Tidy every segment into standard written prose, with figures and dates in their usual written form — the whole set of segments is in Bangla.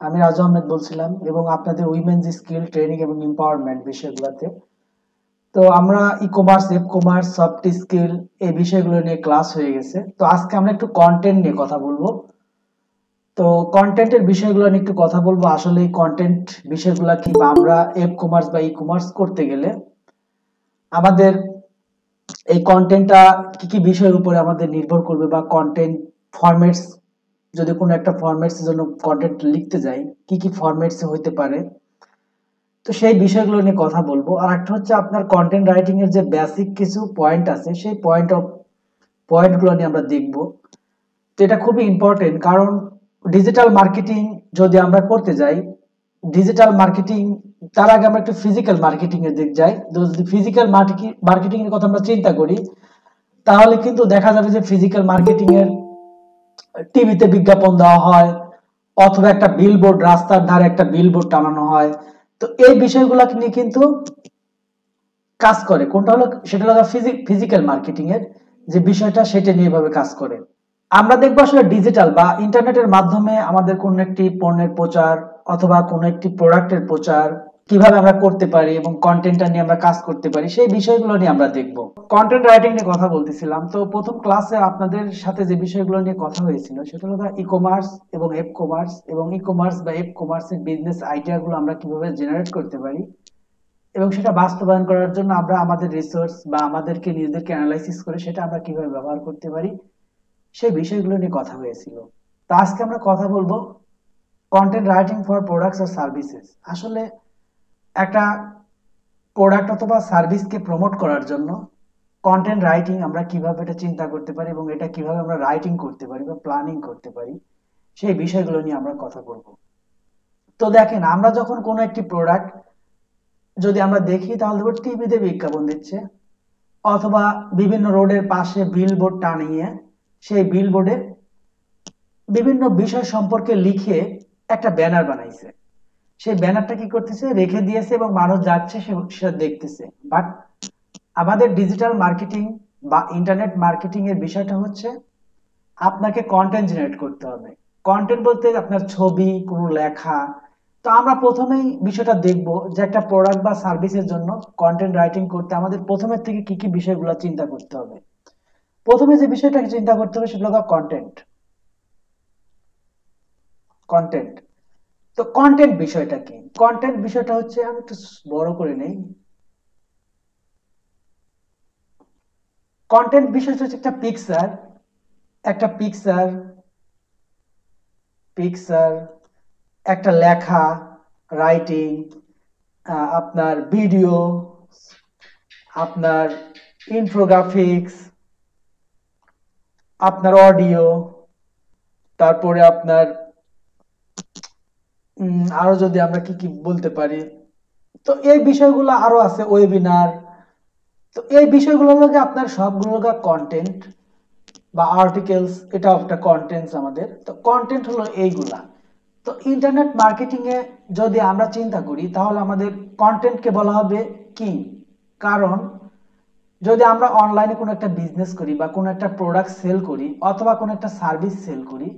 আমি রাজু আহমেদ বলছিলাম এবং আপনাদের উইমেন্স স্কিল ট্রেনিং এবং এম্পাওয়ারমেন্ট বিষয়গুলোতে। তো আমরা e commerce, F commerce, soft skill এই বিষয়গুলো নিয়ে ক্লাস হয়ে গেছে। তো আজকে আমরা একটু কন্টেন্ট নিয়ে কথা বলবো। তো কন্টেন্টের বিষয়গুলো নিয়ে একটু কথা বলবো। আসলে এই কন্টেন্ট বিষয়গুলো কি, বা আমরা এফ কমার্স বা ই কমার্স করতে গেলে আমাদের এই কন্টেন্টটা কি কি বিষয়ের উপরে আমাদের নির্ভর করবে, বা কন্টেন্ট ফরম্যাটস, যদি কোনো একটা ফরম্যাটস এর জন্য কন্টেন্ট লিখতে যাই কি কি ফরম্যাটস হইতে পারে, তো সেই বিষয়গুলো নিয়ে কথা বলবো। আর একটা হচ্ছে আপনার কন্টেন্ট রাইটিং এর যে বেসিক কিছু পয়েন্ট আছে সেই পয়েন্টগুলো নিয়ে আমরা দেখব। তো এটা খুবই ইম্পর্টেন্ট, কারণ ডিজিটাল মার্কেটিং যদি আমরা করতে যাই, ডিজিটাল মার্কেটিং, তার আগে আমরা একটু ফিজিক্যাল মার্কেটিং এর দিক যাই। তো যদি ফিজিক্যাল মার্কেটিং এর কথা আমরা চিন্তা করি, তাহলে কিন্তু দেখা যাবে যে ফিজিক্যাল মার্কেটিং এর টিভিতে বিজ্ঞাপন দেওয়া হয়, অথবা একটা বিলবোর্ড, রাস্তার ধারে একটা বিলবোর্ড টানানো হয়। তো এই বিষয়গুলো নিয়ে কিন্তু কাজ করে। কোনটা হলো, সেটা হলো ফিজিক্যাল মার্কেটিং এর যে বিষয়টা, সেটা নিয়ে ভাবে কাজ করে। আমরা দেখবো আসলে ডিজিটাল বা ইন্টারনেটের মাধ্যমে আমাদের কোন একটি পণ্যের প্রচার অথবা কোন একটি প্রোডাক্টের প্রচার কিভাবে আমরা করতে পারি এবং কন্টেন্টটা নিয়ে আমরা কাজ করতে পারি, সেই বিষয়গুলো নিয়ে আমরা দেখব। কন্টেন্ট রাইটিং নিয়ে কথা বলতেছিলাম। তো প্রথম ক্লাসে আপনাদের সাথে যে বিষয়গুলো নিয়ে কথা হয়েছিল সেটা হলো ই কমার্স এবং এফ কমার্স, এবং ই কমার্স বা এফ কমার্স এর বিজনেস আইডিয়াগুলো আমরা কিভাবে জেনারেট করতে পারি এবং সেটা বাস্তবায়ন করার জন্য আমরা আমাদের রিসোর্স বা আমাদেরকে নিজেদেরকে অ্যানালাইসিস করে সেটা আমরা কিভাবে ব্যবহার করতে পারি, সেই বিষয়গুলো নিয়ে কথা হয়েছিল। তো আজকে আমরা কথা বলবো কন্টেন্ট রাইটিং ফর প্রোডাক্টস আর সার্ভিসেস। আসলে একটা প্রোডাক্ট অথবা সার্ভিসকে প্রমোট করার জন্য কন্টেন্ট রাইটিং আমরা কিভাবে এটা চিন্তা করতে পারি এবং এটা কিভাবে আমরা রাইটিং করতে পারি বা প্ল্যানিং করতে পারি, সেই বিষয়গুলো নিয়ে আমরা কথা বলবো। তো দেখেন, আমরা যখন কোনো একটি প্রোডাক্ট যদি আমরা দেখি, তাহলে দেখবো টিভিতে বিজ্ঞাপন দিচ্ছে, অথবা বিভিন্ন রোডের পাশে বিলবোর্ড টানিয়ে সেই বিলবোর্ডে বিভিন্ন বিষয় সম্পর্কে লিখে একটা ব্যানার বানাইছে। সেই ব্যানারটা কি করতেছে, রেখে দিয়েছে এবং মানুষ যাচ্ছে সেটা দেখতেছে। বাট আমাদের ডিজিটাল মার্কেটিং বা ইন্টারনেট মার্কেটিং এর বিষয়টা হচ্ছে আপনাকে কন্টেন্ট জেনারেট করতে হবে। কন্টেন্ট বলতে আপনার ছবি, কোনো লেখা। তো আমরা প্রথমেই বিষয়টা দেখব যে একটা প্রোডাক্ট বা সার্ভিসের জন্য কন্টেন্ট রাইটিং করতে আমাদের প্রথমের থেকে কি কি বিষয়গুলো চিন্তা করতে হবে। প্রথমে যে বিষয়টাকে চিন্তা করতে হবে সেটা হলো কন্টেন্ট। কন্টেন্ট, তো কন্টেন্ট বিষয়টা কি? কন্টেন্ট বিষয়টা হচ্ছে, আমি একটু বড় করে নেই। কন্টেন্ট বিষয়টা হচ্ছে একটা পিকচার, একটা লেখা, রাইটিং, আপনার ভিডিও, আপনার ইনফোগ্রাফিক্স, আপনার অডিও, তারপরে আপনার আরো যদি আমরা কি কি বলতে পারি, তো এই বিষয়গুলো আরো আছে, ওয়েবিনার। তো এই বিষয়গুলো হলো গিয়ে আপনার সবগুলো কন্টেন্ট বা আর্টিকেলস, এটা একটা কন্টেন্টস আমাদের। তো কন্টেন্ট হলো এইগুলা। তো ইন্টারনেট মার্কেটিং এ যদি আমরা চিন্তা করি, তাহলে আমাদের কন্টেন্টকে বলা হবে কিং। কারণ যদি আমরা অনলাইনে কোনো একটা বিজনেস করি বা কোনো একটা প্রোডাক্ট সেল করি অথবা কোনো একটা সার্ভিস সেল করি,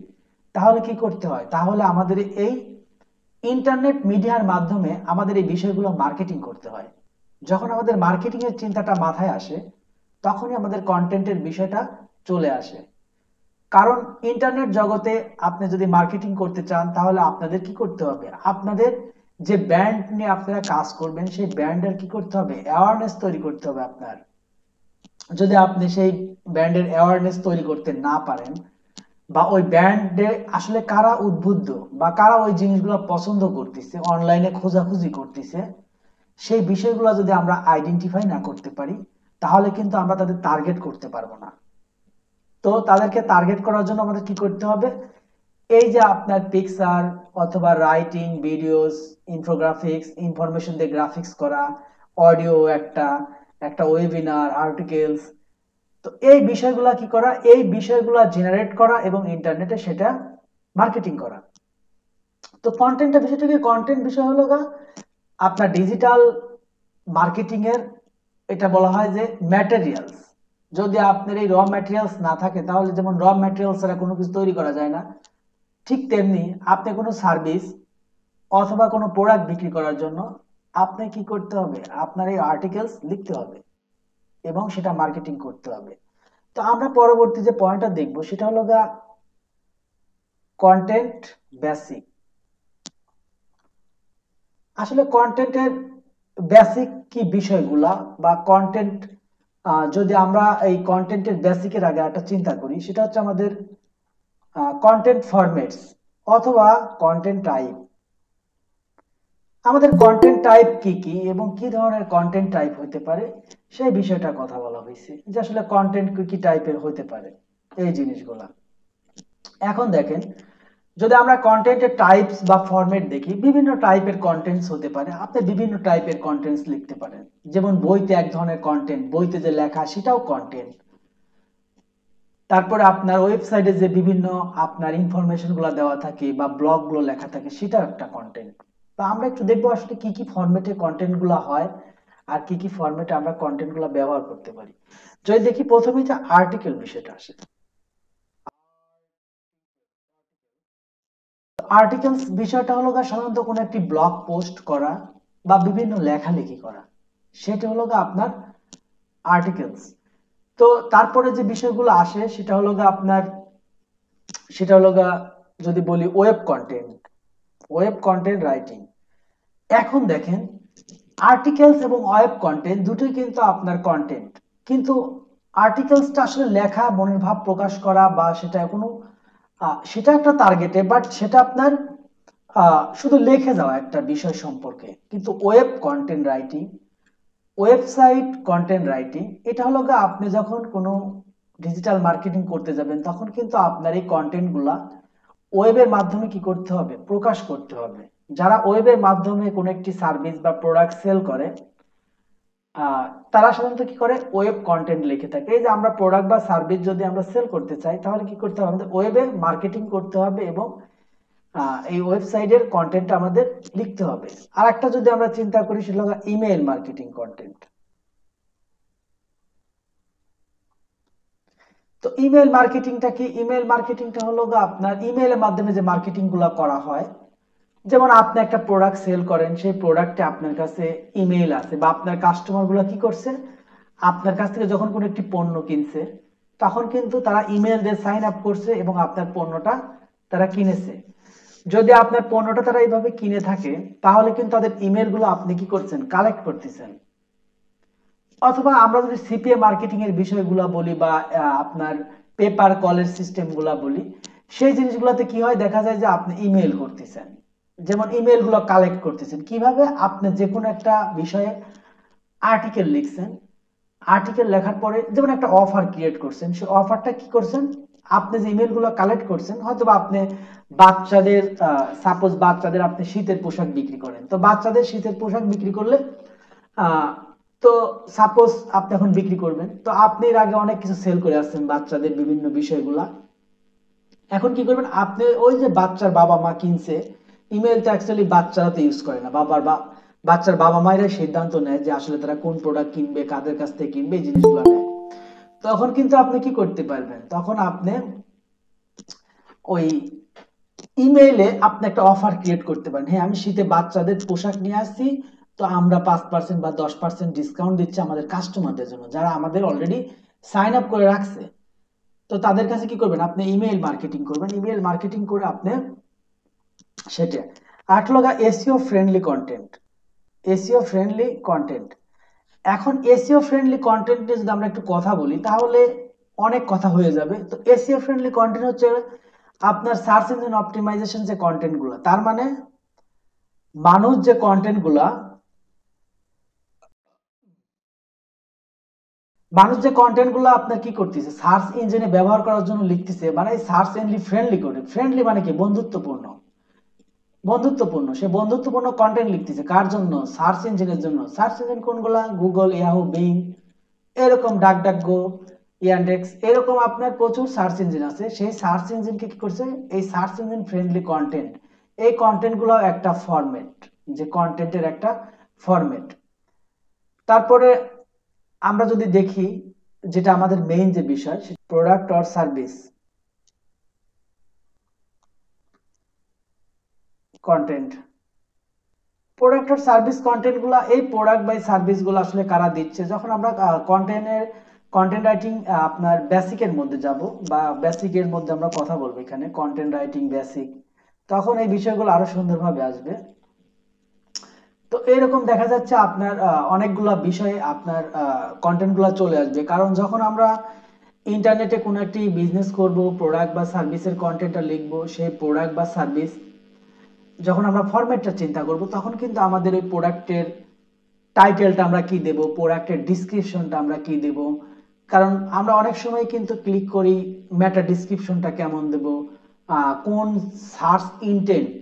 তাহলে কি করতে হয়, তাহলে আমাদের এই ইন্টারনেট মিডিয়ার মাধ্যমে আমাদের এই বিষয়গুলো মার্কেটিং করতে হয়। যখন আমাদের মার্কেটিং এর চিন্তাটা মাথায় আসে, তখনই আমাদের কন্টেন্টের বিষয়টা চলে আসে। কারণ ইন্টারনেট জগতে আপনি যদি মার্কেটিং করতে চান, তাহলে আপনাদের কি করতে হবে, আপনাদের যে ব্র্যান্ড নিয়ে আপনারা কাজ করবেন সেই ব্র্যান্ডের কি করতে হবে, অ্যাওয়ারনেস তৈরি করতে হবে আপনার। যদি আপনি সেই ব্র্যান্ডের অ্যাওয়ারনেস তৈরি করতে না পারেন, বা ওই ব্র্যান্ডে আসলে কারা উদ্বুদ্ধ বা কারা ওই জিনিসগুলো পছন্দ করতেছে, অনলাইনে খোঁজাখুঁজি করতেছে, সেই বিষয়গুলো যদি আমরা আইডেন্টিফাই না করতে পারি, তাহলে কিন্তু আমরা তাদের টার্গেট করতে পারবো না। তো তাদেরকে টার্গেট করার জন্য আমাদের কি করতে হবে, এই যে আপনার পিকচার অথবা রাইটিং, ভিডিওস, ইনফোগ্রাফিক্স, ইনফরমেশন দিয়ে গ্রাফিক্স করা, অডিও, একটা একটা ওয়েবিনার, আর্টিকেলস। তো এই বিষয়গুলা কি করা, এই বিষয়গুলা জেনারেট করা এবং ইন্টারনেটে সেটা মার্কেটিং করা। তো কন্টেন্টের বিষয়টা কি, কন্টেন্ট বিষয় হলো আপনার ডিজিটাল মার্কেটিং এর, এটা বলা হয় যে ম্যাটেরিয়ালস। যদি আপনার এই র ম্যাটেরিয়ালস না থাকে, তাহলে যেমন র ম্যাটেরিয়ালস ছাড়া কোনো কিছু তৈরি করা যায় না, ঠিক তেমনি আপনি কোনো সার্ভিস অথবা কোনো প্রোডাক্ট বিক্রি করার জন্য আপনি কি করতে হবে, আপনার এই আর্টিকেলস লিখতে হবে এবং সেটা মার্কেটিং করতে হবে। তো আমরা পরবর্তী যে পয়েন্টটা দেখব সেটা হলো কন্টেন্ট বেসিক। আসলে কন্টেন্টের বেসিক কি বিষয়গুলা বা কন্টেন্ট, যদি আমরা এই কন্টেন্টের বেসিকের আগে একটা চিন্তা করি, সেটা হচ্ছে আমাদের কন্টেন্ট ফরম্যাটস অথবা কন্টেন্ট টাইপ। আমাদের কন্টেন্ট টাইপ কি কি এবং কি ধরনের কন্টেন্ট টাইপ হতে পারে সেই বিষয়টা কথা বলা হয়েছে, যে আসলে কন্টেন্ট কি কি টাইপের হতে পারে এই জিনিসগুলা। এখন দেখেন, যদি আমরা কন্টেন্টের টাইপস বা ফরম্যাট দেখি, বিভিন্ন টাইপের কন্টেন্টস হতে পারে। আপনি বিভিন্ন টাইপের কন্টেন্টস লিখতে পারেন, যেমন বইতে এক ধরনের কন্টেন্ট, বইতে যে লেখা সেটাও কন্টেন্ট। তারপরে আপনার ওয়েবসাইটে যে বিভিন্ন আপনার ইনফরমেশন গুলো দেওয়া থাকে বা ব্লগ গুলো লেখা থাকে সেটাও একটা কন্টেন্ট। তো আমরা একটু দেখবো আসলে কি কি ফরম্যাটে কন্টেন্ট গুলো হয় আর কি কি ফরম্যাটে আমরা কন্টেন্ট গুলো ব্যবহার করতে পারি। যদি দেখি প্রথমে যে আর্টিকেল বিষয়টা আসে, আর্টিকেলস বিষয়টা হলো সাধারণত কোনো একটি ব্লগ পোস্ট করা বা বিভিন্ন লেখালেখি করা, সেটা হলো আপনার আর্টিকেলস। তো তারপরে যে বিষয়গুলো আসে সেটা হলো আপনার, সেটা হলো যদি বলি ওয়েব কন্টেন্ট রাইটিং। এখন দেখেন, আর্টিকেলস এবং ওয়েব কন্টেন্ট দুটোই কিন্তু আপনার কন্টেন্ট, কিন্তু আর্টিকেলসটা আসলে লেখা, মনের ভাব প্রকাশ করা বা সেটা কোনো সেটা একটা টার্গেটে, বাট সেটা আপনার শুধু লিখে যাওয়া একটা বিষয় সম্পর্কে। কিন্তু web content writing, website content writing, এটা হলো আপনি যখন কোনো ডিজিটাল মার্কেটিং করতে যাবেন তখন কিন্তু আপনার এই কন্টেন্ট গুলা ওয়েবের মাধ্যমে কি করতে হবে, প্রকাশ করতে হবে। যারা ওয়েবের মাধ্যমে কোনো একটি সার্ভিস বা প্রোডাক্ট সেল করে, তারা সাধারণত কি করে, ওয়েব কন্টেন্ট লিখে থাকে। এই যে আমরা প্রোডাক্ট বা সার্ভিস যদি আমরা সেল করতে চাই তাহলে কি করতে হবে, আমাদের ওয়েবে মার্কেটিং করতে হবে এবং এই ওয়েবসাইটের কন্টেন্ট আমাদের লিখতে হবে। আর একটা যদি আমরা চিন্তা করি সেটা হলো ইমেইল মার্কেটিং কন্টেন্ট। তো ইমেল মার্কেটিংটা কি, ইমেল মার্কেটিংটা হলো আপনার ইমেইলের মাধ্যমে যে মার্কেটিং গুলো করা হয়। যেমন আপনি একটা প্রোডাক্ট সেল করেন, সেই প্রোডাক্টে আপনার কাছে ইমেইল আছে বা আপনার কাস্টমার গুলো কি করছে, আপনার কাছ থেকে যখন কোনো একটি পণ্য কিনছে তখন কিন্তু তারা ইমেল দিয়ে সাইন আপ করছে এবং আপনার পণ্যটা তারা কিনেছে। যদি আপনার পণ্যটা তারা এইভাবে কিনে থাকে তাহলে কিন্তু তাদের ইমেল গুলো আপনি কি করছেন, কালেক্ট করতেছেন। অথবা আমরা যদি সিপিএ মার্কেটিং এর বিষয়গুলো বলি বা আপনার পেপার কলের সিস্টেম গুলা বলি, সেই জিনিসগুলোতে কি হয়, দেখা যায় যে আপনি ইমেল করতেছেন, যেমন ইমেল গুলো কালেক্ট করতেছেন কিভাবে, আপনি যে কোনো একটা বিষয়ে আর্টিকেল লিখছেন, আর্টিকেল লেখার পরে যেমন একটা অফার ক্রিয়েট করছেন, সেই অফারটা কি করছেন, আপনি যে ইমেল গুলো কালেক্ট করছেন, হয়তো আপনি বাচ্চাদের, সাপোজ বাচ্চাদের আপনি শীতের পোশাক বিক্রি করেন, তো বাচ্চাদের শীতের পোশাক বিক্রি করলে আহ, তো সাপোজ আপনি এখন বিক্রি করবেন, তো আপনি এর আগে অনেক কিছু সেল করে আসছেন বাচ্চাদের বিভিন্ন বিষয়গুলা। এখন কি করবেন, আপনি ওই যে বাচ্চার বাবা মা কিনছে, ইমেল তো অ্যাকচুয়ালি বাচ্চারা তো ইউজ করে না, বাচ্চার বাবা মায়েরা সিদ্ধান্ত নেয় যে আসলে তারা কোন প্রোডাক্ট কিনবে, কাদের কাছ থেকে কিনবে, এই জিনিসগুলো নেয়। তখন কিন্তু আপনি কি করতে পারবেন, তখন আপনি ওই ইমেইলে আপনি একটা অফার ক্রিয়েট করতে পারেন, হ্যাঁ আমি শীতে বাচ্চাদের পোশাক নিয়ে আসছি, তো আমরা 5% বা 10% ডিসকাউন্ট দিচ্ছি আমাদের কাস্টমারদের জন্য যারা আমাদের অলরেডি সাইন আপ করে রাখছে। তো তাদের কাছে কি করবেন, আপনি ইমেইল মার্কেটিং করবেন, ইমেইল মার্কেটিং করে আপনি সেটা। আর হলো SEO friendly content, SEO friendly content. এখন এসইও ফ্রেন্ডলি কন্টেন্ট নিয়ে যদি আমরা একটু কথা বলি তাহলে অনেক কথা হয়ে যাবে। তো এসইও ফ্রেন্ডলি কন্টেন্ট হচ্ছে আপনার সার্চ ইঞ্জিন অপটিমাইজেশন যে কন্টেন্ট গুলো, তার মানে মানুষ যে কন্টেন্ট গুলা, মানুষ যে কন্টেন্ট গুলো আপনার কি করতেছে, সার্চ ইঞ্জিনে ব্যবহার করার জন্য লিখতেছে, মানে সার্চ ইঞ্জিন ফ্রেন্ডলি করে, ফ্রেন্ডলি মানে কি, বন্ধুত্বপূর্ণ, বন্ধুত্বপূর্ণ, সে বন্ধুত্বপূর্ণ কন্টেন্ট লিখতেছে কার জন্য, সার্চ ইঞ্জিনের জন্য। সার্চ ইঞ্জিন কোনগুলা, গুগল, ইয়াহু, বিং, এরকম ডাক ডাক গো, ইয়ান্ডেক্স, এরকম আপনার প্রচুর সার্চ ইঞ্জিন আছে। সেই সার্চ ইঞ্জিনকে কি করছে, এই সার্চ ইঞ্জিন ফ্রেন্ডলি কন্টেন্ট, এই কন্টেন্ট গুলো একটা ফরম্যাট, যে কন্টেন্টের একটা ফরম্যাট। তারপরে আমরা যদি দেখি, যেটা আমাদের মেইন যে বিষয়, product or service content. Product আর সার্ভিস কন্টেন্টগুলো, এই প্রোডাক্ট বাই সার্ভিসগুলো আসলে কারা দিচ্ছে, যখন আমরা কন্টেন্ট রাইটিং আপনার বেসিকের মধ্যে যাব বা বেসিকের মধ্যে আমরা কথা বলবো এখানে কন্টেন্ট রাইটিং বেসিক, তখন এই বিষয়গুলো আরো সুন্দরভাবে আসবে। তো এরকম দেখা যাচ্ছে আপনার অনেকগুলা বিষয়ে আপনার কন্টেন্টগুলো চলে আসবে, কারণ যখন আমরা ইন্টারনেটে কোনো একটি বিজনেস করব, প্রোডাক্ট বা সার্ভিসের কন্টেন্টটা লিখবো, সেই প্রোডাক্ট বা সার্ভিস যখন আমরা ফরম্যাটটা চিন্তা করব, তখন কিন্তু আমাদের ওই প্রোডাক্টের টাইটেলটা আমরা কি দেব, প্রোডাক্টের ডিসক্রিপশনটা আমরা কি দেব, কারণ আমরা অনেক সময় কিন্তু ক্লিক করি মেটা ডিসক্রিপশনটা কেমন দেব, কোন সার্চ ইন্টেন্ট,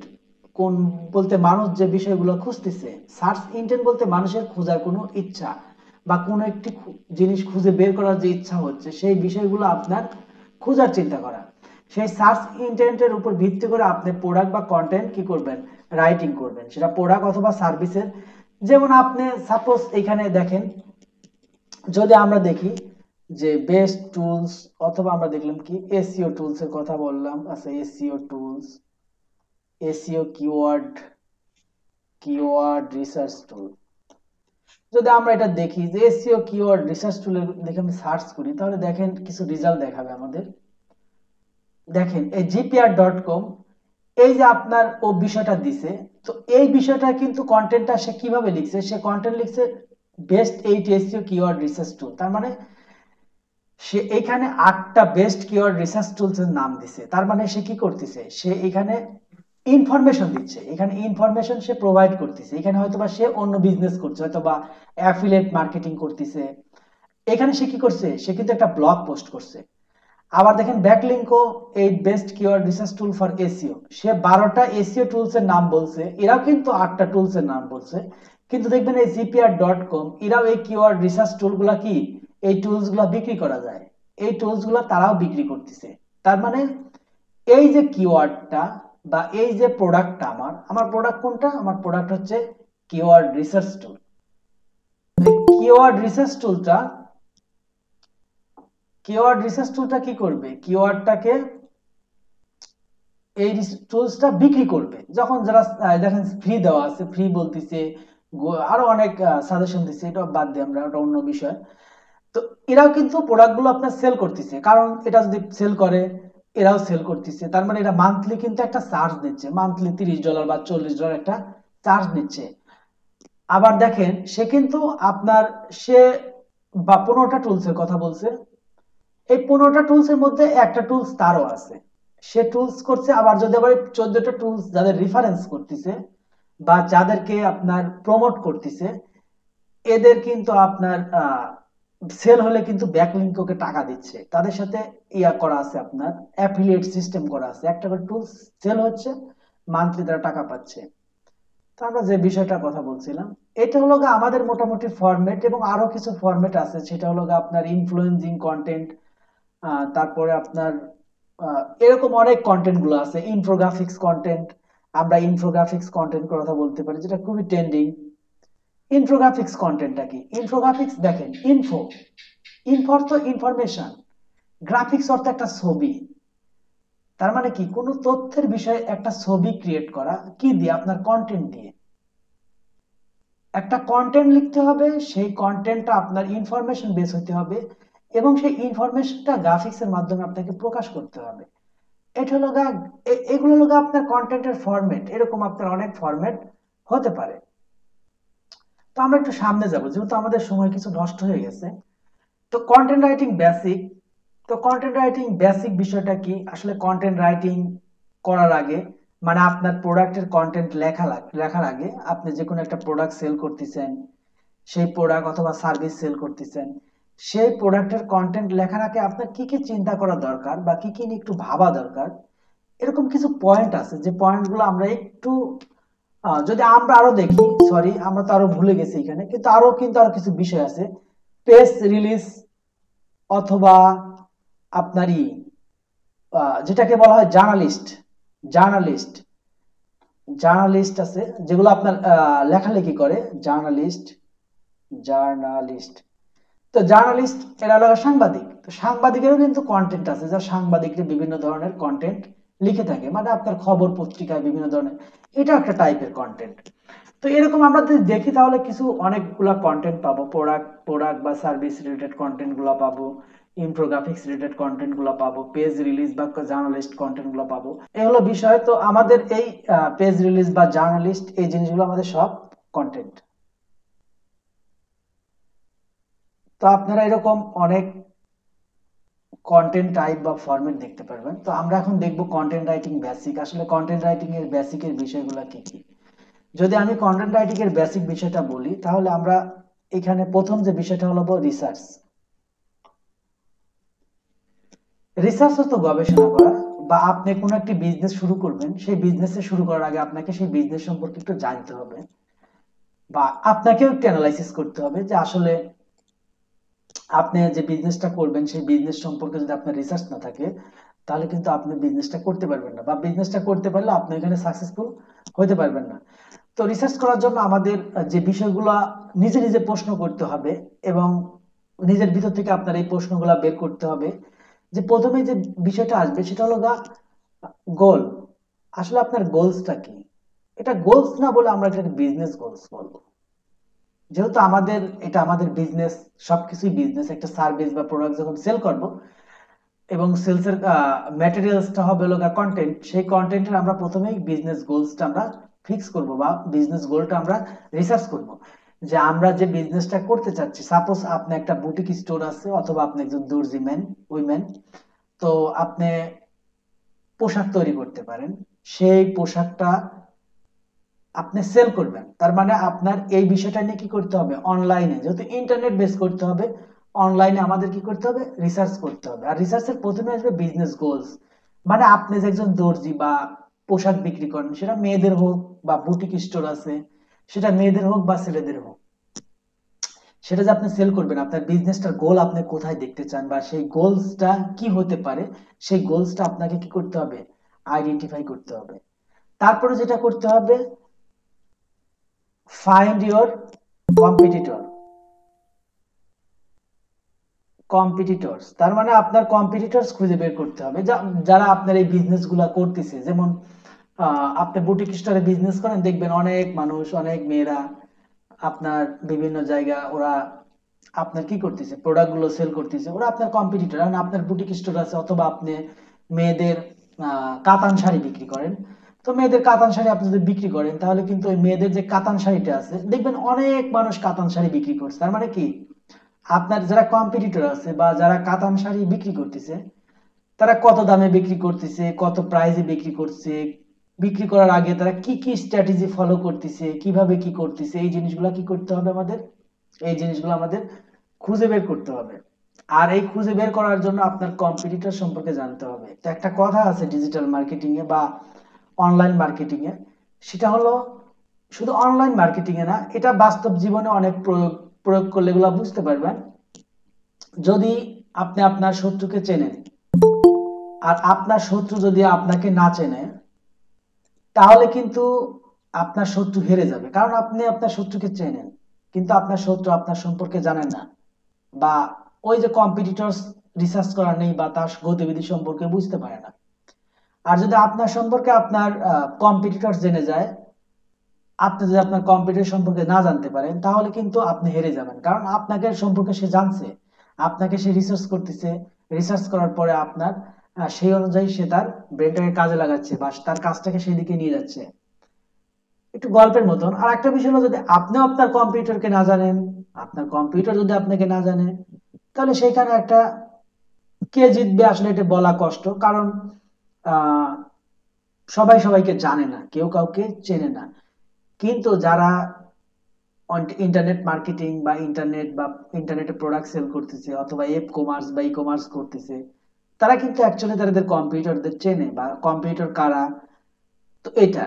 কোন বলতে মানুষ যে বিষয়গুলো খুঁজতেছে, সার্চ ইন্টেন্ট বলতে মানুষের খোঁজার কোনো ইচ্ছা বা কোনো একটি জিনিস খুঁজে বের করার যে ইচ্ছা হচ্ছে, সেই বিষয়গুলো আপনার খোঁজার চিন্তা করা, সেই সার্চ ইন্টেন্টের উপর ভিত্তি করে আপনি প্রোডাক্ট বা কন্টেন্ট কি করবেন, রাইটিং করবেন, সেটা প্রোডাক্ট অথবা সার্ভিসের। যেমন আপনি সাপোজ এখানে দেখেন, যদি আমরা দেখি যে বেস্ট টুলস, অথবা আমরা দেখলাম কি এসইও টুলস এর কথা বললাম, আচ্ছা SEO tools, SEO keyword research টুল, যদি আমরা এটা দেখি যে এসইও কিওয়ার্ড রিসার্চ টুলে দেখে আমি সার্চ করি, তাহলে দেখেন কিছু রেজাল্ট দেখাবে আমাদের। দেখেন এই gpr.com, এই যে আপনার ও বিষয়টা দিছে, তো এই বিষয়টা কিন্তু কন্টেন্টটা সে কিভাবে লিখছে, সে কন্টেন্ট লিখছে বেস্ট 8 এসইও কিওয়ার্ড রিসার্চ টুল, তার মানে সে এখানে 8টা বেস্ট কিওয়ার্ড রিসার্চ টুলস এর নাম দিছে, তার মানে সে কি করতেছে, সে এখানে ইনফরমেশন দিচ্ছে, এখানে ইনফরমেশন সে প্রোভাইড করতেছে, এখানে হয়তোবা সে অন্য বিজনেস করছে, হয়তোবা অ্যাফিলিয়েট মার্কেটিং করতেছে, এখানে সে কি করছে, সে কিন্তু একটা ব্লগ পোস্ট করছে। আবার দেখেন ব্যাকলিংকও এই best keyword research tool for SEO, সে 12টা এসইও টুলস এর নাম বলছে, এরাও কিন্তু 8টা টুলস এর নাম বলছে, কিন্তু দেখবেন এই gpr.com এরাও এই কিওয়ার্ড রিসার্চ টুলগুলা কি, এই টুলস গুলা বিক্রি করা যায়, এই টুলস গুলা তারাও বিক্রি করতেছে। তার মানে এই যে কিওয়ার্ডটা বা এই যে প্রোডাক্টটা, আমার আমার প্রোডাক্ট কোনটা, আমার প্রোডাক্ট হচ্ছে কিওয়ার্ড রিসার্চ টুল। কিওয়ার্ড রিসার্চ টুলটা, কিওয়ার্ড রিসার্চ টুলটা কি করবে, কিওয়ার্ডটাকে এই টুলসটা বিক্রি করবে, যখন যারা দেখেন ফ্রি দেওয়া আছে, ফ্রি বলতেছে, আরো অনেক সাজেশন দিচ্ছে, এটা বাদ দিয়ে আমরা, ওটা অন্য বিষয়। তো এরাও কিন্তু প্রোডাক্টগুলো আপনার সেল করতেছে, কারণ এটা যদি সেল করে এরাও সেল করতেছে, তার মানে এটা মান্থলি কিন্তু একটা চার্জ নিচ্ছে, মান্থলি $30 বা $40 একটা চার্জ নিচ্ছে। আবার দেখেন সে কিন্তু আপনার সে বা 15টা টুলসের কথা বলছে, এই 15টা টুলস এর মধ্যে একটা টুলস তারও আছে, সে টুলস করছে। আবার যদি আবার 14টা টুলস যাদের রেফারেন্স করতেছে বা যাদেরকে আপনার প্রমোট করতেছে, এদের কিন্তু আপনার সেল হলে কিন্তু ব্যাকলিংক ওকে টাকা দিচ্ছে, তাদের সাথে ইয়া করা আছে, আপনার অ্যাফিলিয়েট সিস্টেম করা আছে, একটা করে টুলস সেল হচ্ছে, মান্থলি তারা টাকা পাচ্ছে। তো আমরা যে বিষয়টার কথা বলছিলাম, এটা হলো গিয়ে আমাদের মোটামুটি ফরম্যাট, এবং আরো কিছু ফরম্যাট আছে, সেটা হলো গিয়ে আপনার ইনফ্লুয়েন্সিং কন্টেন্ট, তারপরে আপনার এরকম অনেক কন্টেন্ট গুলো আছে, ইনফোগ্রাফিক্স কন্টেন্ট, আমরা ইনফোগ্রাফিক্স কন্টেন্ট কথা বলতে পারি, যেটা খুবই ট্রেন্ডিং। ইনফোগ্রাফিক্স কন্টেন্টটা কি, ইনফোগ্রাফিক্স দেখেন, ইনফো অর্থ ইনফরমেশন, গ্রাফিক্স অর্থ একটা ছবি, তার মানে কি কোনো তথ্যের বিষয়ে একটা ছবি ক্রিয়েট করা, কি দিয়ে, আপনার কন্টেন্ট দিয়ে। একটা কন্টেন্ট লিখতে হবে, সেই কন্টেন্টটা আপনার ইনফরমেশন বেস হতে হবে, এবং সেই ইনফরমেশনটা গ্রাফিক্স এর মাধ্যমে আপনাকে প্রকাশ করতে হবে। এটা হলো এগুলো হলো আপনার কন্টেন্টের ফরম্যাট, এরকম আপনার অনেক ফরম্যাট হতে পারে। তো আমরা একটু সামনে যাব, যেহেতু আমাদের সময় কিছু নষ্ট হয়ে গেছে। তো কন্টেন্ট রাইটিং বেসিক, তো কন্টেন্ট রাইটিং বেসিক বিষয়টা কি, আসলে কন্টেন্ট রাইটিং করার আগে, মানে আপনার প্রোডাক্টের কন্টেন্ট লেখার আগে, আপনি যে কোনো একটা প্রোডাক্ট সেল করতেছেন, সেই প্রোডাক্ট অথবা সার্ভিস সেল করতেছেন, সেই প্রোডাক্টের কন্টেন্ট লেখার আগে আপনার কি কি চিন্তা করা দরকার বা কি কি নিয়ে একটু ভাবা দরকার, এরকম কিছু পয়েন্ট আছে, যে পয়েন্টগুলো আমরা একটু যদি আমরা আরো দেখি, সরি আমরা তো আরো ভুলে গেছি এখানে, কিন্তু আরো কিছু বিষয় আছে, প্রেস রিলিজ অথবা আপনারই যেটাকে বলা হয় জার্নালিস্ট জার্নালিস্ট আছে, যেগুলো আপনার লেখালেখি করে, জার্নালিস্ট। তো জার্নালিস্ট এরা হলো সাংবাদিক, তো সাংবাদিকেরও কিন্তু কন্টেন্ট আছে, যা সাংবাদিকরা বিভিন্ন ধরনের কন্টেন্ট লিখে থাকে, মানে আপনার খবর পত্রিকায় বিভিন্ন ধরনের, এটা একটা টাইপের কন্টেন্ট। তো এরকম আমরা যদি দেখি তাহলে কিছু অনেকগুলা কন্টেন্ট পাবো, প্রোডাক্ট বা সার্ভিস রিলেটেড কন্টেন্ট গুলো পাবো, ইনফোগ্রাফিক্স রিলেটেড কন্টেন্ট গুলো পাবো, পেজ রিলিজ বা জার্নালিস্ট কন্টেন্ট গুলো পাবো। এই হলো বিষয়। তো আমাদের এই পেজ রিলিজ বা জার্নালিস্ট এই জিনিসগুলো আমাদের সব কন্টেন্ট। তো আপনারা এরকম অনেক কন্টেন্ট টাইপ বা ফরম্যাট দেখতে পারবেন। তো আমরা এখন দেখব কন্টেন্ট রাইটিং বেসিক। আসলে কন্টেন্ট রাইটিং এর বেসিকের বিষয়গুলো কি কি। যদি আমি কন্টেন্ট রাইটিং এর বেসিক বিষয়টা বলি তাহলে আমরা এখানে প্রথম যে বিষয়টা হলো রিসার্চ। রিসার্চ হতো গবেষণা করা, বা আপনি কোনো একটি বিজনেস শুরু করবেন, সেই বিজনেসে শুরু করার আগে আপনাকে সেই বিজনেস সম্পর্কে একটু জানতে হবে, বা আপনাকেও একটু অ্যানালাইসিস করতে হবে যে আসলে আপনি যে বিজনেসটা করবেন সেই বিজনেস সম্পর্কে যদি আপনার রিসার্চ না থাকে তাহলে কিন্তু আপনি বিজনেসটা করতে পারবেন না, বা বিজনেসটা করতে পারলে আপনি এখানে সাকসেসফুল হতে পারবেন না। তো রিসার্চ করার জন্য আমাদের যে বিষয়গুলো নিজে নিজে প্রশ্ন করতে হবে, এবং নিজের ভিতর থেকে আপনার এই প্রশ্নগুলো বের করতে হবে। যে প্রথমে যে বিষয়টা আসবে সেটা হলো গোল। আসলে আপনার গোলসটা কি? এটা গোলস না বলে আমরা এটাকে বিজনেস গোলস বলবো। যেহেতু এটা আমাদের বিজনেস, সবকিছুই বিজনেস। একটা সার্ভিস বা প্রোডাক্ট যখন সেল করব এবং সেলসের ম্যাটেরিয়ালসটা হবে লগা কন্টেন্ট, সেই কন্টেন্টের আমরা প্রথমেই বিজনেস গোলসটা আমরা ফিক্স করব, বা বিজনেস গোলটা আমরা রিসার্চ করব যে আমরা যে বিজনেসটা করতে চাচ্ছি। সাপোজ আপনি একটা বুটিক স্টোর আছে, অথবা আপনি একজন দর্জি ম্যান, উইমেন। তো আপনি পোশাক তৈরি করতে পারেন, সেই পোশাকটা আপনি সেল করবেন। তার মানে আপনার এই বিষয়টা নিয়ে কি করতে হবে, অনলাইনে, যেহেতু ইন্টারনেট বেস করতে হবে, অনলাইনে আমাদের কি করতে হবে, রিসার্চ করতে হবে। আর রিসার্চের প্রথমে আসবে বিজনেস গোলস। মানে আপনি যে একজন দর্জি বা পোশাক বিক্রি করেন, সেটা মেয়েদের হোক বা বুটিক স্টোর আছে, সেটা মেয়েদের হোক বা ছেলেদের হোক, সেটা যে আপনি সেল করবেন, আপনার বিজনেসটার গোল আপনি কোথায় দেখতে চান, বা সেই গোলসটা কি হতে পারে, সেই গোলসটা আপনাকে কি করতে হবে, আইডেন্টিফাই করতে হবে। তারপরে যেটা করতে হবে, ফাইন্ড ইওর কম্পিটিটর। কম্পিটিটরস তার মানে আপনার কম্পিটিটরস খুঁজে বের করতে হবে, যারা আপনার এই বিজনেস গুলা করতেছে। যেমন আপনি বুটিক স্টোরে বিজনেস করেন, দেখবেন অনেক মানুষ, অনেক মেয়েরা আপনার বিভিন্ন জায়গা ওরা আপনার কি করতেছে, প্রোডাক্ট গুলো সেল করতেছে, ওরা আপনার কম্পিটিটর। কারণ আপনার বুটিক স্টোর আছে, অথবা আপনি মেয়েদের কাতান শাড়ি বিক্রি করেন। তো মেয়েদের কাতান শাড়ি আপনি যদি বিক্রি করেন, তাহলে কিন্তু ওই মেয়েদের যে কাতান শাড়িটা আছে, দেখবেন অনেক মানুষ কাতান শাড়ি বিক্রি করছে। তার মানে কি, আপনার যারা কম্পিটিটর আছে বা যারা কাতান শাড়ি বিক্রি করতেছে, তারা কত দামে বিক্রি করতেছে, কত প্রাইসে বিক্রি করছে, বিক্রি করার আগে তারা কি কি স্ট্র্যাটেজি ফলো করতেছে, কিভাবে কি করতেছে, এই জিনিসগুলো কি করতে হবে আমাদের, এই জিনিসগুলো আমাদের খুঁজে বের করতে হবে। আর এই খুঁজে বের করার জন্য আপনার কম্পিটিটর সম্পর্কে জানতে হবে। তো একটা কথা আছে ডিজিটাল মার্কেটিং এ বা অনলাইন মার্কেটিং এ, সেটা হলো শুধু অনলাইন মার্কেটিং এ না, এটা বাস্তব জীবনে অনেক প্রয়োগ প্রয়োগ করলে এগুলো বুঝতে পারবেন। যদি আপনি আপনার শত্রুকে চেনেন, আর আপনার শত্রু যদি আপনাকে না চেনে, তাহলে কিন্তু আপনার শত্রু হেরে যাবে। কারণ আপনি আপনার শত্রুকে চেনেন, কিন্তু আপনার শত্রু আপনার সম্পর্কে জানেন না, বা ওই যে কম্পিটিটরস রিসার্চ করা নেই, বা তার গতিবিধি সম্পর্কে বুঝতে পারে না। আর যদি আপনার সম্পর্কে আপনার কম্পিটিটরস জেনে যায়, আপনি যদি আপনার কম্পিটিটর সম্পর্কে না জানতে পারেন, তাহলে কিন্তু আপনি হেরে যাবেন। কারণ আপনাকে সম্পর্কে সে জানছে, আপনাকে সে রিসার্চ করতেছে, রিসার্চ করার পরে আপনার সেই অনুযায়ী সে তার ব্রেনটাকে কাজে লাগাচ্ছে, বা তার কাজটাকে সেই দিকে নিয়ে যাচ্ছে। একটু গল্পের মতন। আর একটা বিষয় হলো, যদি আপনিও আপনার কম্পিউটারকে না জানেন, আপনার কম্পিউটার যদি আপনাকে না জানে, তাহলে সেখানে একটা কে জিতবে আসলে এটা বলা কষ্ট। কারণ আহ সবাই সবাইকে জানে না, কেউ কাউকে চেনে না। কিন্তু যারা ইন্টারনেট মার্কেটিং বা ইন্টারনেটে প্রোডাক্ট সেল করতেছে, অথবা এপ কমার্স বা ই কমার্স করতেছে, তারা কিন্তু অ্যাকচুয়ালি তাদের কম্পিউটারদের চেনে, বা কম্পিউটার কারা। তো এটা,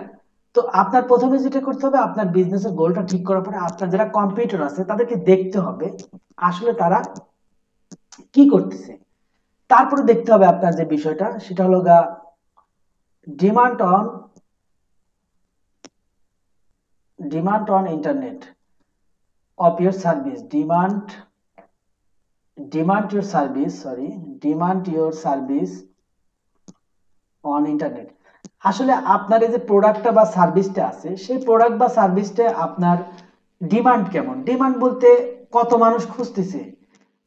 তো আপনার প্রথমে যেটা করতে হবে, আপনার বিজনেসের গোলটা ঠিক করার পরে আপনার যারা কম্পিউটার আছে তাদেরকে দেখতে হবে আসলে তারা কি করতেছে। তারপরে দেখতে হবে আপনার যে বিষয়টা, সেটা হলো demand on internet of your service, demand your service, sorry, demand your service on internet. আসলে আপনার এই যে প্রোডাক্টটা বা সার্ভিসটা আছে সেই প্রোডাক্ট বা সার্ভিসটা আপনার ডিমান্ড কেমন, ডিমান্ড বলতে কত মানুষ খুঁজতেছে।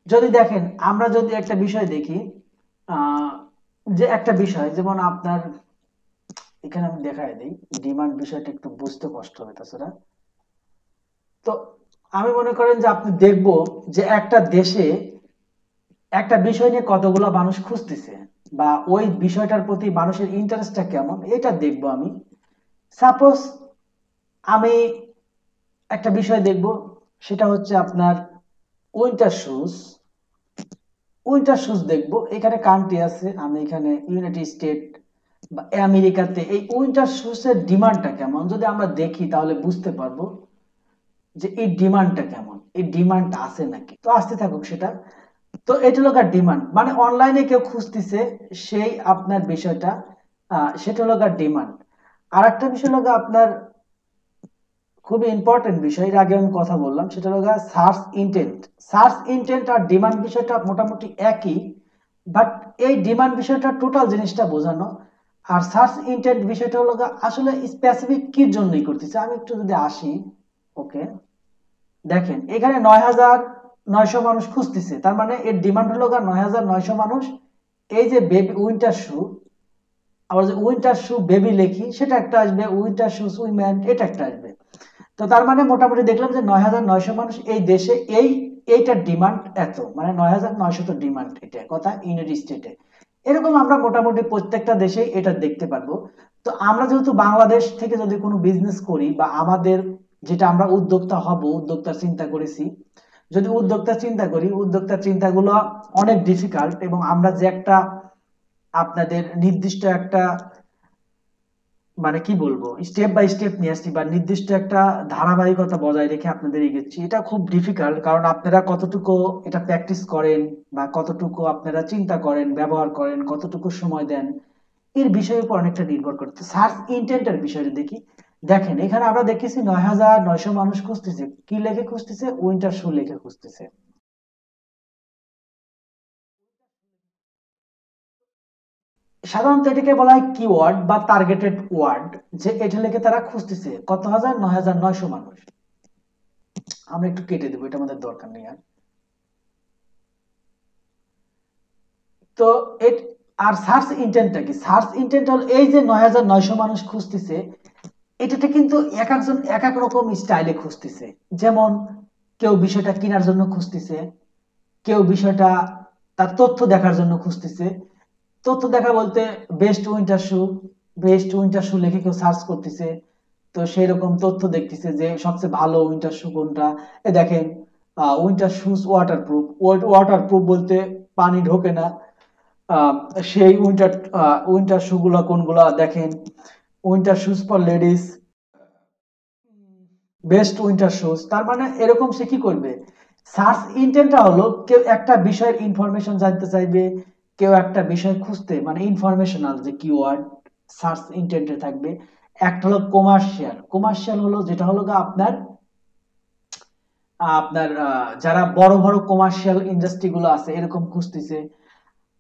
যদি দেখেন আমরা যদি একটা বিষয় দেখি, আহ, যে একটা বিষয় যেমন আপনার এখানে আমি দেখাই দিই, ডিমান্ড বিষয়টা একটু বুঝতে কষ্ট হবে তাছাড়া। তো আমি মনে করেন যে আপনি দেখবো যে একটা দেশে একটা বিষয় নিয়ে কতগুলো মানুষ খুঁজতেছে বা ওই বিষয়টার প্রতি মানুষের ইন্টারেস্টটা কেমন এটা দেখবো আমি। সাপোজ আমি একটা বিষয় দেখব, সেটা হচ্ছে আপনার উইন্টার শুজ। উইন্টার শুজ দেখব, এখানে কান্ট্রি আছে, আমি এখানে ইউনাইটেড স্টেট বা আমেরিকাতে এই উইন্টার শুজের ডিমান্ডটা কেমন যদি আমরা দেখি তাহলে বুঝতে পারবো যে এই ডিমান্ডটা কেমন, এই ডিমান্ড আছে নাকি। তো আসতে থাকুক সেটা। তো এটা হলো ডিমান্ড, মানে অনলাইনে কেউ খুঁজতেছে সেই আপনার বিষয়টা, সেটা হলো ডিমান্ড। আর একটা বিষয় হলো আপনার খুবই ইম্পর্টেন্ট বিষয়, এর আগে আমি কথা বললাম, সেটা হলো সার্চ ইন্টেন্ট। সার্চ ইন্টেন্ট আর ডিমান্ড বিষয়টা মোটামুটি একই, বাট এই ডিমান্ড বিষয়টা টোটাল জিনিসটা বোঝানো, আর সার্চ ইন্টেন্ট বিষয়টা হলো আসলে স্পেসিফিক কি জন্যই করতেছে। আমি একটু যদি আসি, ওকে, দেখেন এখানে ৯,৯০০ মানুষ খুঁজতেছে, তার মানে এর ডিমান্ড হলো ৯,৯০০ মানুষ। এই যে বেবি উইন্টার শু, আবার যে উইন্টার শু বেবি লেখি সেটা একটা আসবে, উইন্টার শুজ উইমেন এটা একটা আসবে। তো তার মানে মোটামুটি দেখলাম যে ৯,৯০০ মানুষ এই দেশে এইটার ডিমান্ড এত, মানে ৯,৯০০ তো ডিমান্ড, এটা কথা ইউনাইটেড স্টেটে। এরকম আমরা মোটামুটি প্রত্যেকটা দেশেই এটা দেখতে পারবো। তো আমরা যেহেতু বাংলাদেশ থেকে যদি কোনো বিজনেস করি বা আমাদের যেটা আমরা উদ্যোক্তা হব, উদ্যোক্তার চিন্তা করেছি, যদি উদ্যোক্তা চিন্তা করি, উদ্যোক্তার চিন্তাগুলো অনেক ডিফিকাল্ট, এবং আমরা যে একটা আপনাদের নির্দিষ্ট একটা মানে কি বলবো স্টেপ বাই স্টেপ নিয়ে আসছি বা নির্দিষ্ট একটা ধারাবাহিকতা বজায় রেখে আপনাদের এগোচ্ছি, এটা খুব ডিফিকাল্ট। কারণ আপনারা কতটুকু এটা প্র্যাকটিস করেন বা কতটুকু আপনারা চিন্তা করেন, ব্যবহার করেন, কতটুকু সময় দেন, এর বিষয়ের উপর অনেকটা নির্ভর করতে। সার্চ ইন্টেন্টের বিষয়টা দেখি, দেখেন এখানে আমরা দেখেছি ৯,৯০০ মানুষ খুঁজতেছে, কি লেখে খুঁজতেছে, উইন্টার শু লেখে খুঁজতেছে। সাধারণত এটাকে বলা হয় কিওয়ার্ড বা টার্গেটেড ওয়ার্ড, যে এটা লেখে তারা খুঁজতেছে কত হাজার, ৯,৯০০ মানুষ। আমরা একটু কেটে দেবো, এটা আমাদের দরকার নেই আর। তো আর সার্চ ইন্টেন্টটা কি, সার্চ ইন্টেন্ট হলো এই যে ৯,৯০০ মানুষ খুঁজতেছে, এটাতে কিন্তু এক একজন এক এক রকম স্টাইলে খুঁজতেছে। যেমন কেউ বিষয়টা কেনার জন্য খুঁজতেছে, কেউ বিষয়টা তার তথ্য দেখার জন্য খুঁজতেছে। তথ্য দেখা বলতে বেস্ট উইন্টার শু, বেস্ট উইন্টার শু লিখে কেউ সার্চ করতেছে, তো সেই রকম তথ্য দেখতেছে যে সবচেয়ে ভালো উইন্টার শু কোনটা। এ দেখেন উইন্টার শুজ ওয়াটারপ্রুফ, ওয়াটারপ্রুফ বলতে পানি ঢোকে না। আহ, সেই উইন্টার শু গুলা কোনগুলা দেখেন, winter shoes for ladies, best winter shoes. তার মানে এরকম সে কি করবে, সার্চ ইন্টেন্টটা হলো কেউ একটা বিষয়ের ইনফরমেশন জানতে চাইবে, কেউ একটা বিষয় খুঁজতে, মানে ইনফরমেশনাল যে কিওয়ার্ড সার্চ ইন্টেন্টে থাকবে। একটা হলো কমার্শিয়াল, কমার্শিয়াল হলো যেটা হলো আপনার আপনার যারা বড় বড় কমার্শিয়াল ইন্ডাস্ট্রি গুলো আছে এরকম খুঁজতেছে।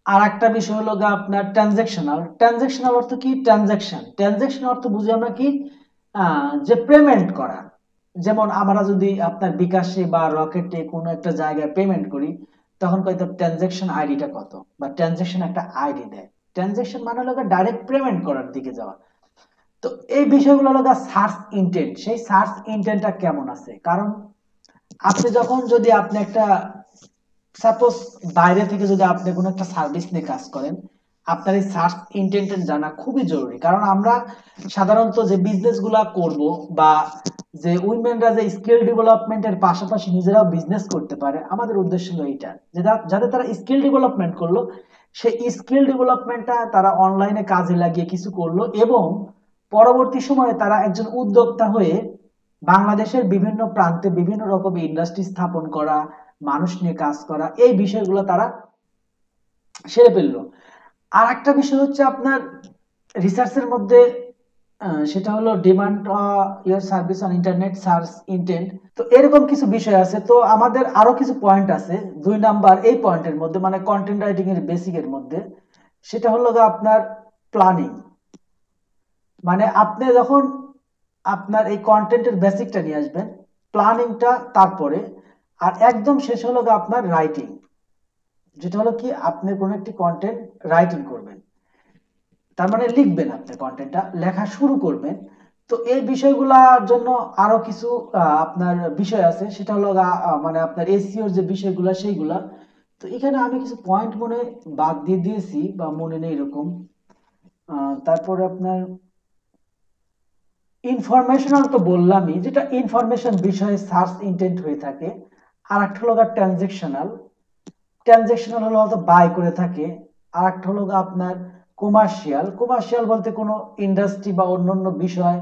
আর একটা বিষয় হলো আপনার ট্রানজেকশনাল, ট্রানজেকশনাল অর্থ কি, ট্রানজেকশন, ট্রানজেকশন অর্থ বুঝি আমরা কি, যে পেমেন্ট করা। যেমন আমরা যদি আপনার বিকাশে বা রকেটে কোনো একটা জায়গায় পেমেন্ট করি, তখন কয়তো ট্রানজেকশন আইডিটা কত, বা ট্রানজেকশন একটা আইডি দেয়। ট্রানজেকশন মানে হলো ডাইরেক্ট পেমেন্ট করার দিকে যাওয়া। তো এই বিষয়গুলো হলো সার্চ ইন্টেন্ট, সেই সার্চ ইন্টেন্টটা কেমন আছে। কারণ আপনি যখন যদি আপনি একটা সাপোজ বাইরে থেকে যদি আপনি কোনো একটা সার্ভিস নিয়ে কাজ করেন, আপনার এই সার্চ ইন্টেন্ট জানা খুবই জরুরি। কারণ আমরা সাধারণত যে বিজনেস গুলা করব বা যে উইমেনরা যে স্কিল ডেভেলপমেন্টের পাশাপাশি নিজেরাও বিজনেস করতে পারে, আমাদের উদ্দেশ্য হলো এইটা, যেটা যাতে তারা স্কিল ডেভেলপমেন্ট করলো, সেই স্কিল ডেভেলপমেন্টটা তারা অনলাইনে কাজে লাগিয়ে কিছু করলো, এবং পরবর্তী সময়ে তারা একজন উদ্যোক্তা হয়ে বাংলাদেশের বিভিন্ন প্রান্তে বিভিন্ন রকম ইন্ডাস্ট্রি স্থাপন করা, মানুষ নিয়ে কাজ করা, এই বিষয়গুলো তারা সেরে ফেললো। আর একটা বিষয় হচ্ছে আপনার রিসার্চের মধ্যে, সেটা হলো demand year service on internet search intent. তো এরকম কিছু বিষয় আছে। তো আমাদের আরো কিছু পয়েন্ট আছে, ২ নাম্বার এই পয়েন্টের মধ্যে, মানে কন্টেন্ট রাইটিং এর বেসিক এর মধ্যে, সেটা হলো আপনার প্ল্যানিং। মানে আপনি যখন আপনার এই কন্টেন্টের বেসিকটা নিয়ে আসবেন, প্ল্যানিংটা তারপরে, আর একদম শেষ হলো গিয়ে আপনার রাইটিং, যেটা হলো কি আপনি কোনো একটি কন্টেন্ট রাইটিং করবেন, তার মানে লিখবেন, আপনি কন্টেন্টটা লেখা শুরু করবেন। তো এই বিষয়গুলোর জন্য আরো কিছু আপনার বিষয় আছে, সেটা হলো মানে আপনার এসইওর যে বিষয়গুলো সেইগুলা। তো এখানে আমি কিছু পয়েন্ট মনে বাদ দিয়ে দিয়েছি বা মনে নেই এরকম। তারপরে আপনার ইনফরমেশনাল তো বললামই, যেটা ইনফরমেশন বিষয়ে সার্চ ইন্টেন্ট হয়ে থাকে। আর একটা হলো ট্রানজেকশনাল। ট্রানজেকশনাল হলো হয়তো বাই করে থাকে। আর একটা হলো আপনার কমার্শিয়াল। কমার্শিয়াল বলতে কোনো ইন্ডাস্ট্রি বা অন্যান্য বিষয়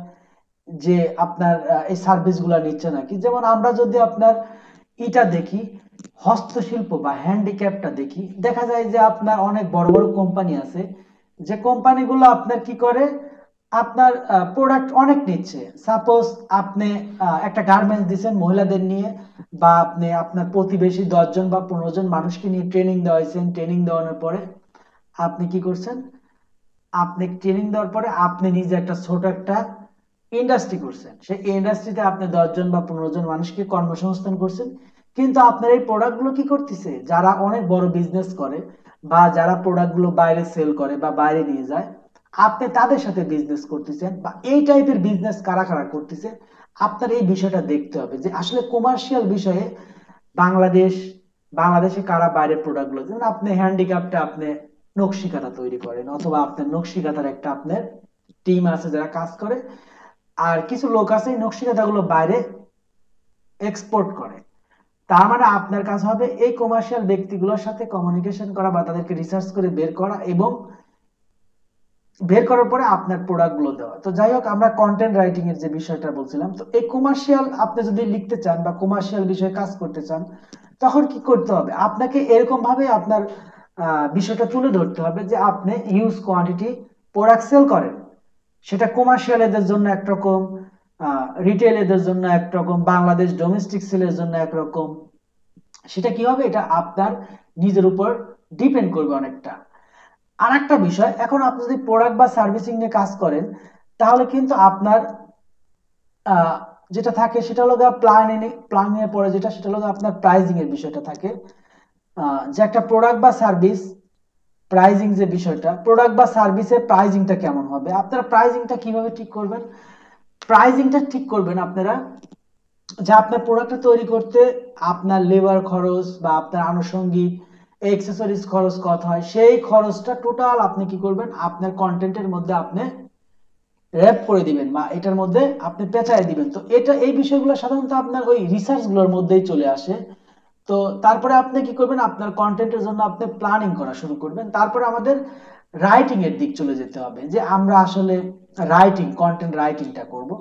যে আপনার এই সার্ভিসগুলো নিচ্ছে নাকি। যেমন আমরা যদি আপনার এটা দেখি, হস্তশিল্প বা হ্যান্ডিক্যাপটা দেখি, দেখা যায় যে আপনার অনেক বড় বড় কোম্পানি আছে, যে কোম্পানিগুলো আপনার কি করে, আপনার প্রোডাক্ট অনেক নিচ্ছে। সাপোজ আপনি একটা গার্মেন্টস দিচ্ছেন মহিলাদের নিয়ে, বা আপনি আপনার প্রতিবেশী 10 জন বা 15 জন মানুষকে নিয়ে ট্রেনিং দেওয়াইছেন। ট্রেনিং দেওয়ানোর পরে আপনি কি করছেন, আপনি ট্রেনিং দেওয়ার পরে আপনি নিজে একটা ছোট একটা ইন্ডাস্ট্রি করছেন। সেই ইন্ডাস্ট্রিতে আপনি 10 জন বা 15 জন মানুষকে কর্মসংস্থান করছেন। কিন্তু আপনার এই প্রোডাক্টগুলো কি করতেছে, যারা অনেক বড় বিজনেস করে বা যারা প্রোডাক্টগুলো বাইরে সেল করে বা বাইরে নিয়ে যায়, আপনি তাদের সাথে বিজনেস করতেছেন, বা এই টাইপের বিজনেস কারা কারা করতেছে, আপনার এই বিষয়টা দেখতে হবে যে আসলে কমার্শিয়াল বিষয়ে বাংলাদেশ, বাংলাদেশে কারা বাইরের প্রোডাক্টগুলো, যেমন আপনি হ্যান্ডিক্রাফটে আপনি নকশি কাঁথা তৈরি করেন, অথবা আপনার নকশি কাঁথার একটা আপনার টিম আছে যারা কাজ করে, আর কিছু লোক আছে এই নকশি কাঁথাগুলো বাইরে এক্সপোর্ট করে। তার মানে আপনার কাজ হবে এই কমার্শিয়াল ব্যক্তিগুলোর সাথে কমিউনিকেশন করা বা তাদেরকে রিসার্চ করে বের করা, এবং বের করার পরে আপনার প্রোডাক্ট গুলো দেওয়া। তো যাই হোক, আমরা কন্টেন্ট রাইটিং এর যে বিষয়টা বলছিলাম, তো এই কমার্শিয়াল আপনি যদি লিখতে চান বা কমার্শিয়াল বিষয়ে কাজ করতে চান, তখন কি করতে হবে, আপনাকে এরকম ভাবে আপনার বিষয়টা তুলে ধরতে হবে যে আপনি হিউজ কোয়ান্টিটি প্রোডাক্ট সেল করেন। সেটা কমার্শিয়াল এদের জন্য একরকম, রিটেল এদের জন্য একরকম, বাংলাদেশ ডোমেস্টিক সেলের জন্য একরকম। সেটা কি হবে, এটা আপনার নিজের উপর ডিপেন্ড করবে অনেকটা। আর একটা বিষয়, এখন আপনি যদি প্রোডাক্ট বা সার্ভিসিং নিয়ে কাজ করেন, তাহলে কিন্তু আপনার আহ, যেটা থাকে সেটা হলো প্ল্যানিং এর পরে যেটা, সেটা হলো আপনার প্রাইজিং এর বিষয়টা থাকে। যে একটা প্রোডাক্ট বা সার্ভিস প্রাইজিং, যে বিষয়টা প্রোডাক্ট বা সার্ভিসের প্রাইজিংটা কেমন হবে, আপনারা প্রাইজিংটা কিভাবে ঠিক করবেন, প্রাইজিংটা ঠিক করবেন আপনারা, যে আপনার প্রোডাক্টটা তৈরি করতে আপনার লেবার খরচ বা আপনার আনুষঙ্গিক এক্সেসরিজ খরচ কত হয়, সেই খরচটা টোটাল আপনি কি করবেন, আপনার কন্টেন্টের মধ্যে আপনি র‍্যাপ করে দিবেন বা এটার মধ্যে আপনি পেঁচায় দিবেন। তো এটা এই বিষয়গুলো সাধারণত আপনার ওই রিসার্চ গুলোর মধ্যেই চলে আসে। তো তারপরে আপনি কি করবেন, আপনার কন্টেন্টের জন্য আপনি প্ল্যানিং করা শুরু করবেন। তারপরে আমাদের রাইটিং এর দিক চলে যেতে হবে, যে আমরা আসলে রাইটিং, কন্টেন্ট রাইটিংটা করব।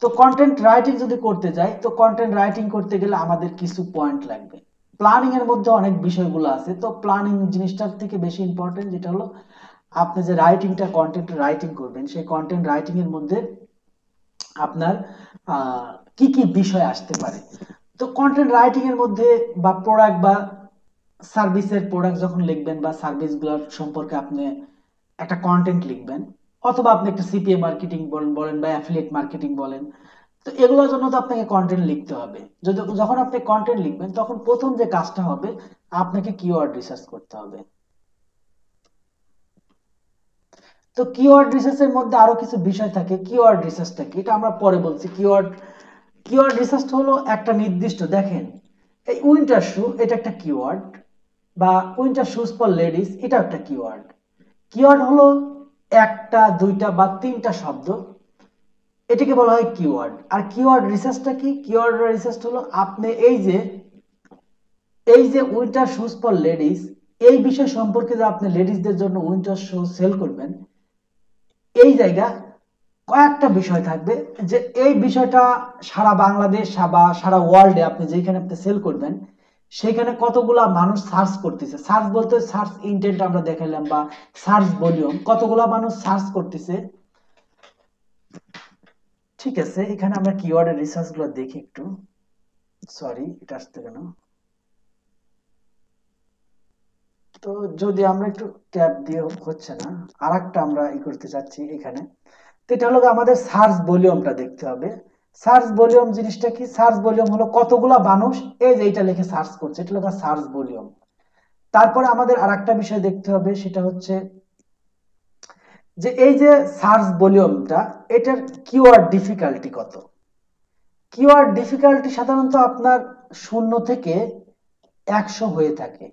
তো কন্টেন্ট রাইটিং যদি করতে যাই, তো কন্টেন্ট রাইটিং করতে গেলে আমাদের কিছু পয়েন্ট লাগবে। প্ল্যানিং এর মধ্যে অনেক বিষয়গুলো আছে, তো প্ল্যানিং জিনিসটার থেকে বেশি ইম্পর্টেন্ট যেটা হলো আপনি যে রাইটিংটা, কন্টেন্ট রাইটিং করবেন, সেই কন্টেন্ট রাইটিং এর মধ্যে আপনার কি কি বিষয় আসতে পারে। তো কন্টেন্ট রাইটিং এর মধ্যে বা প্রোডাক্ট বা সার্ভিসের, প্রোডাক্ট যখন লিখবেন বা সার্ভিসগুলোর সম্পর্কে আপনি একটা কন্টেন্ট লিখবেন, অথবা আপনি একটা সিপিএ মার্কেটিং বলেন বলেন বা অ্যাফিলিয়েট মার্কেটিং বলেন, তো এগুলোর জন্য তো আপনাকে কন্টেন্ট লিখতে হবে। যদি যখন আপনি কন্টেন্ট লিখবেন, তখন প্রথম যে কাজটা হবে, আপনাকে কিওয়ার্ড রিসার্চ করতে হবে। তো কিওয়ার্ড রিসার্চের মধ্যে আরো কিছু বিষয় থাকে। কিওয়ার্ড রিসার্চটা কি, এটা আমরা পরে বলছি। কিওয়ার্ড রিসার্চ হলো একটা নির্দিষ্ট, দেখেন এই উইন্টার শু এটা একটা কিওয়ার্ড, বা উইন্টার শুজ ফর লেডিস এটা একটা কিওয়ার্ড। কিওয়ার্ড হলো একটা, দুইটা বা তিনটা শব্দ, এটাকে বলা হয় কিওয়ার্ড। আর কিওয়ার্ড রিসার্চটা কি, কিওয়ার্ড রিসার্চ হলো আপনি এই যে উইন্টার শুজ ফর লেডিস, এই বিষয় সম্পর্কে যে আপনি লেডিসদের জন্য উইন্টার শু সেল করবেন, এই জায়গা কয়েকটা বিষয় থাকবে, যে এই বিষয়টা সারা বাংলাদেশ বা সারা ওয়ার্ল্ডে আপনি যেখানে আপনি সেল করবেন, সেখানে কতগুলা মানুষ সার্চ করতেছে। সার্চ বলতে সার্চ ইন্টেন্ট আমরা দেখাইলাম, বা সার্চ ভলিউম, কতগুলা মানুষ সার্চ করতেছে। ঠিক আছে, এখানে আমরা কিওয়ার্ডের রিসার্চ গুলো দেখি একটু। সরি, এটা আসতে কেন, তো যদি আমরা একটু ট্যাব দিয়ে হচ্ছে না, আরেকটা আমরা ই করতে চাচ্ছি এখানে। তো এটা হলো আমাদের সার্চ ভলিউমটা দেখতে হবে। সার্চ ভলিউম জিনিসটা কি? সার্চ ভলিউম হলো কতগুলা মানুষ এই যে এইটা লিখে সার্চ করছে, এটা হলো সার্চ ভলিউম। তারপরে আমাদের আরেকটা বিষয় দেখতে হবে, সেটা হচ্ছে যে এই যে সার্চ ভলিউমটা, এটার কিওয়ার্ড ডিফিকাল্টি কত। কিওয়ার্ড ডিফিকাল্টি সাধারণত আপনার 0 থেকে 100 হয়ে থাকে।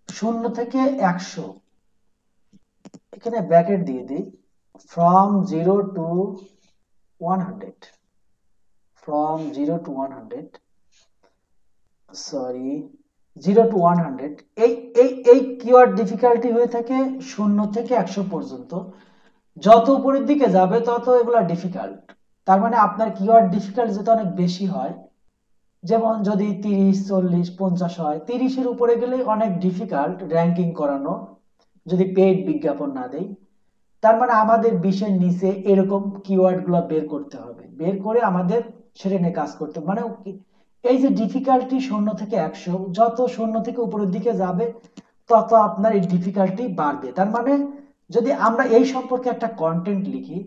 0 থেকে 100, এখানে ব্র্যাকেট দিয়ে দিই, from 0 to 100, from 0 to 100, sorry 0 to 100, এই এই এই কিওয়ার্ড ডিফিকাল্টি হয়ে থাকে 0 থেকে 100 পর্যন্ত। যত উপরের দিকে যাবে তত এগুলা ডিফিকাল্ট। তার মানে আপনার কিওয়ার্ড ডিফিকাল্ট যত অনেক বেশি হয়, যেমন যদি 30, 40, 50 হয়, 30-এর উপরে গেলে অনেক ডিফিকাল্ট র্যাঙ্কিং করানো, যদি পেইড বিজ্ঞাপন না দেই। তার মানে আমাদের 20-এর নিচে এরকম কিওয়ার্ড গুলো বের করতে হবে, বের করে আমাদের সেটা নিয়ে কাজ করতে হবে। মানে এই যে ডিফিকাল্টি 0 থেকে 100, যত 0 থেকে উপরের দিকে যাবে তত আপনার এই ডিফিকাল্টি বাড়বে। তার মানে যদি আমরা এই সম্পর্কে একটা কন্টেন্ট লিখি,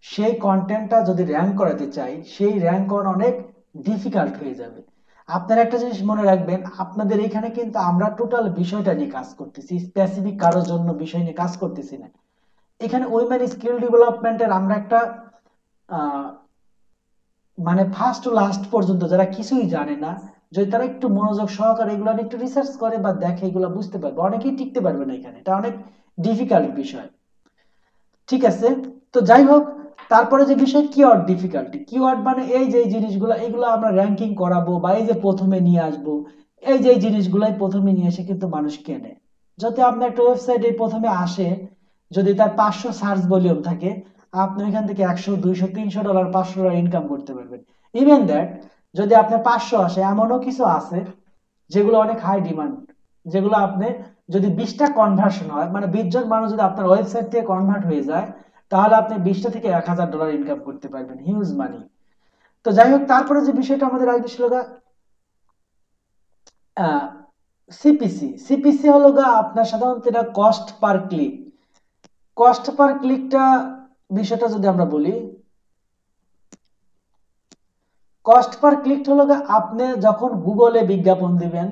সেই কন্টেন্টটা যদি র্যাঙ্ক করাতে চাই, সেই র্যাঙ্ক করা অনেক ডিফিকাল্ট হয়ে যাবে। আপনারা একটা জিনিস মনে রাখবেন, আপনাদের এখানে কিন্তু আমরা টোটাল বিষয়টা নিয়ে কাজ করতেছি, স্পেসিফিক কারোর জন্য বিষয় নিয়ে কাজ করতেছি না। এখানে উইমেন স্কিল ডেভেলপমেন্টের আমরা একটা মানে ফার্স্ট টু লাস্ট পর্যন্ত যারা কিছুই জানে না, যদি তারা একটু মনোযোগ সহকারে এগুলো একটু রিসার্চ করে বা দেখে, এগুলো বুঝতে পারবে। অনেকেই টিকতে পারবে না এখানে, এটা অনেক ডিফিকাল্ট বিষয়। ঠিক আছে, তো যাই হোক, তারপরে যে বিষয় কিওয়ার্ড ডিফিকাল্টি। কিওয়ার্ড মানে এই যে জিনিসগুলো, এগুলো আমরা র্যাঙ্কিং করাবো বা এই যে প্রথমে নিয়ে আসবো, এই যে জিনিসগুলাই প্রথমে নিয়ে এসে কিন্তু মানুষ কেনে। যদি আপনার একটা ওয়েবসাইটে প্রথমে আসে, যদি তার 500 সার্চ ভলিউম থাকে, আপনি এখান থেকে 100, 200, $300, $500 ইনকাম করতে পারবেন। ইভেন দ্যাট যদি আপনার 500 আসে, এমনও কিছু আছে যেগুলো অনেক হাই ডিমান্ড, যেগুলো আপনি যদি 20টা কনভার্সন হয়, মানে 20 জন মানুষ যদি আপনার ওয়েবসাইট থেকে কনভার্ট হয়ে যায়, তাহলে আপনি 20টা থেকে $1000 ইনকাম করতে পারবেন, হিউজ মানি। তো যাই হোক, তারপরে যে বিষয়টা আমাদের আসবে সেটা সিপিসি। সিপিসি হলো আপনার সাধারণত এটা cost per click. Cost per ক্লিকটা বিষয়টা যদি আমরা বলি, কস্ট পার ক্লিক হলো আপনি যখন গুগলে বিজ্ঞাপন দিবেন,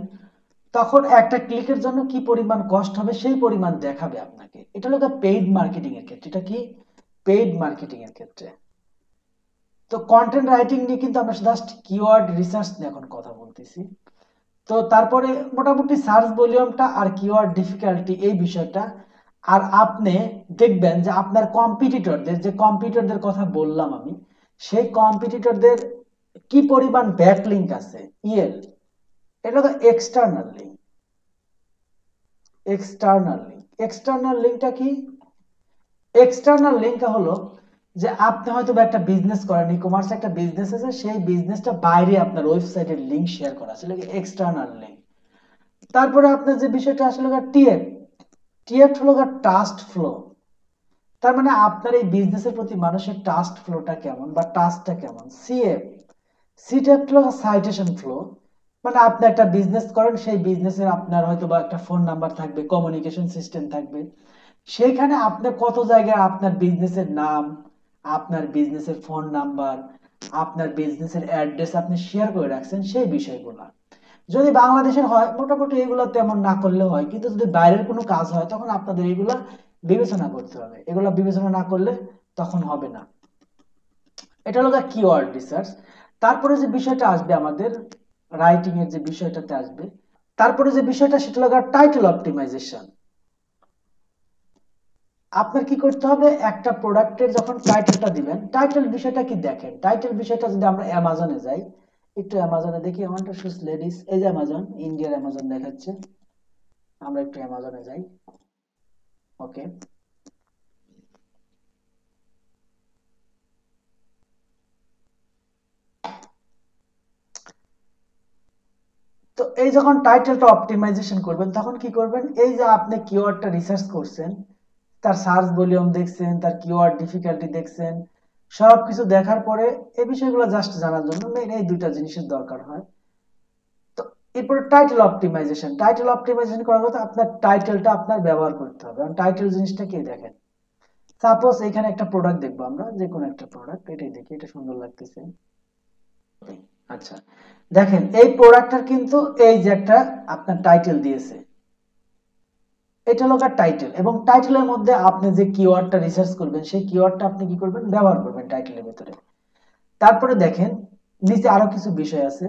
তখন একটা ক্লিকের জন্য কি পরিমাণ কস্ট হবে সেই পরিমাণ দেখাবে আপনাকে। এটা হলো পেইড মার্কেটিং এর ক্ষেত্রে। এটা কি? পেইড মার্কেটিং এর ক্ষেত্রে। তো কন্টেন্ট রাইটিং নিয়ে কিন্তু আমরা জাস্ট কিওয়ার্ড রিসার্চ নিয়ে এখন কথা বলতেছি। তো তারপরে মোটামুটি সার্চ ভলিউমটা আর কিওয়ার্ড ডিফিকাল্টি এই বিষয়টা। আর আপনি দেখবেন যে আপনার কম্পিটিটরদের, যে কম্পিটিটরদের কথা বললাম আমি, সেই কম্পিটিটরদের কি পরিমাণ ব্যাকলিংক আছে, ইএল, এটা তো external link. External link, external লিঙ্কটা কি? এক্সটার্নাল লিঙ্কটা হলো যে আপনি হয়তো একটা বিজনেস করেন, ই কমার্স একটা বিজনেস আছে, সেই বিজনেসটা বাইরে আপনার ওয়েবসাইটের লিঙ্ক শেয়ার করা আছে, এক্সটার্নাল লিঙ্ক। তারপরে আপনার যে বিষয়টা আসলে টিএফ, টিএফ হলো ট্রাস্ট ফ্লো। তার মানে আপনার এই বিজনেসের প্রতি মানুষের ট্রাস্ট ফ্লোটা কেমন বা ট্রাস্টটা কেমন। সিএফ, সিটেফ হলো সাইটেশন ফ্লো। মানে আপনি একটা বিজনেস করেন, সেই বিজনেসের আপনার হয়তো বা একটা ফোন নাম্বার থাকবে, কমিউনিকেশন সিস্টেম থাকবে, সেইখানে আপনি কত জায়গায় আপনার বিজনেসের নাম, আপনার বিজনেসের ফোন নাম্বার, আপনার বিজনেসের অ্যাড্রেস আপনি শেয়ার করে রাখছেন, সেই বিষয়গুলো। যদি বাংলাদেশের হয় মোটামুটি এগুলো তেমন না করলেও হয়, কিন্তু যদি বাইরের কোনো কাজ হয় তখন আপনাদের এগুলা বিবেচনা করতে হবে। এগুলো বিবেচনা না করলে তখন হবে না। এটা হলো কিওয়ার্ড রিসার্চ। তারপরে যে বিষয়টা আসবে আমাদের রাইটিং এর যে বিষয়টাতে আসবে, তারপরে যে বিষয়টা সেটা হলো টাইটেল অপটিমাইজেশন। আপনার কি করতে হবে, একটা প্রোডাক্টের যখন টাইটেলটা দিবেন, টাইটেল বিষয়টা কি দেখেন, টাইটেল বিষয়টা যদি আমরা অ্যামাজনে যাই, একটু অ্যামাজনে দেখি, ওয়ান্টার শুজ লেডিস, এই যে অ্যামাজন, ইন্ডিয়ার অ্যামাজন দেখাচ্ছে, আমরা একটু অ্যামাজনে যাই। ওকে, তো এই যখন টাইটেলটা অপটিমাইজেশন করবেন, তখন কি করবেন, এই যে আপনি কিওয়ার্ডটা রিসার্চ করছেন, তার সার্চ ভলিউম দেখছেন, তার কিওয়ার্ড ডিফিকাল্টি দেখছেন, সবকিছু দেখার পরে এই বিষয়গুলো জাস্ট জানার জন্য মেইন এই দুইটা জিনিসের দরকার হয়। তো এরপরে টাইটেল অপটিমাইজেশন, টাইটেল অপটিমাইজেশন করার কথা আপনার টাইটেলটা আপনার ব্যবহার করতে হবে। কারণ টাইটেল জিনিসটা কি দেখেন, সাপোজ এখানে একটা প্রোডাক্ট দেখবো আমরা, যে কোনো একটা প্রোডাক্ট, এটাই দেখি, এটা সুন্দর লাগতেছে। আচ্ছা, দেখেন এই প্রোডাক্টটার কিন্তু এই যে একটা আপনার টাইটেল দিয়েছে, এটা হলো টাইটেল, এবং টাইটেলের মধ্যে আপনি যে কিওয়ার্ডটা রিসার্চ করবেন সেই কিওয়ার্ডটা আপনি কি করবেন, ব্যবহার করবেন টাইটেলের ভিতরে। তারপরে দেখেন নিচে আরো কিছু বিষয় আছে,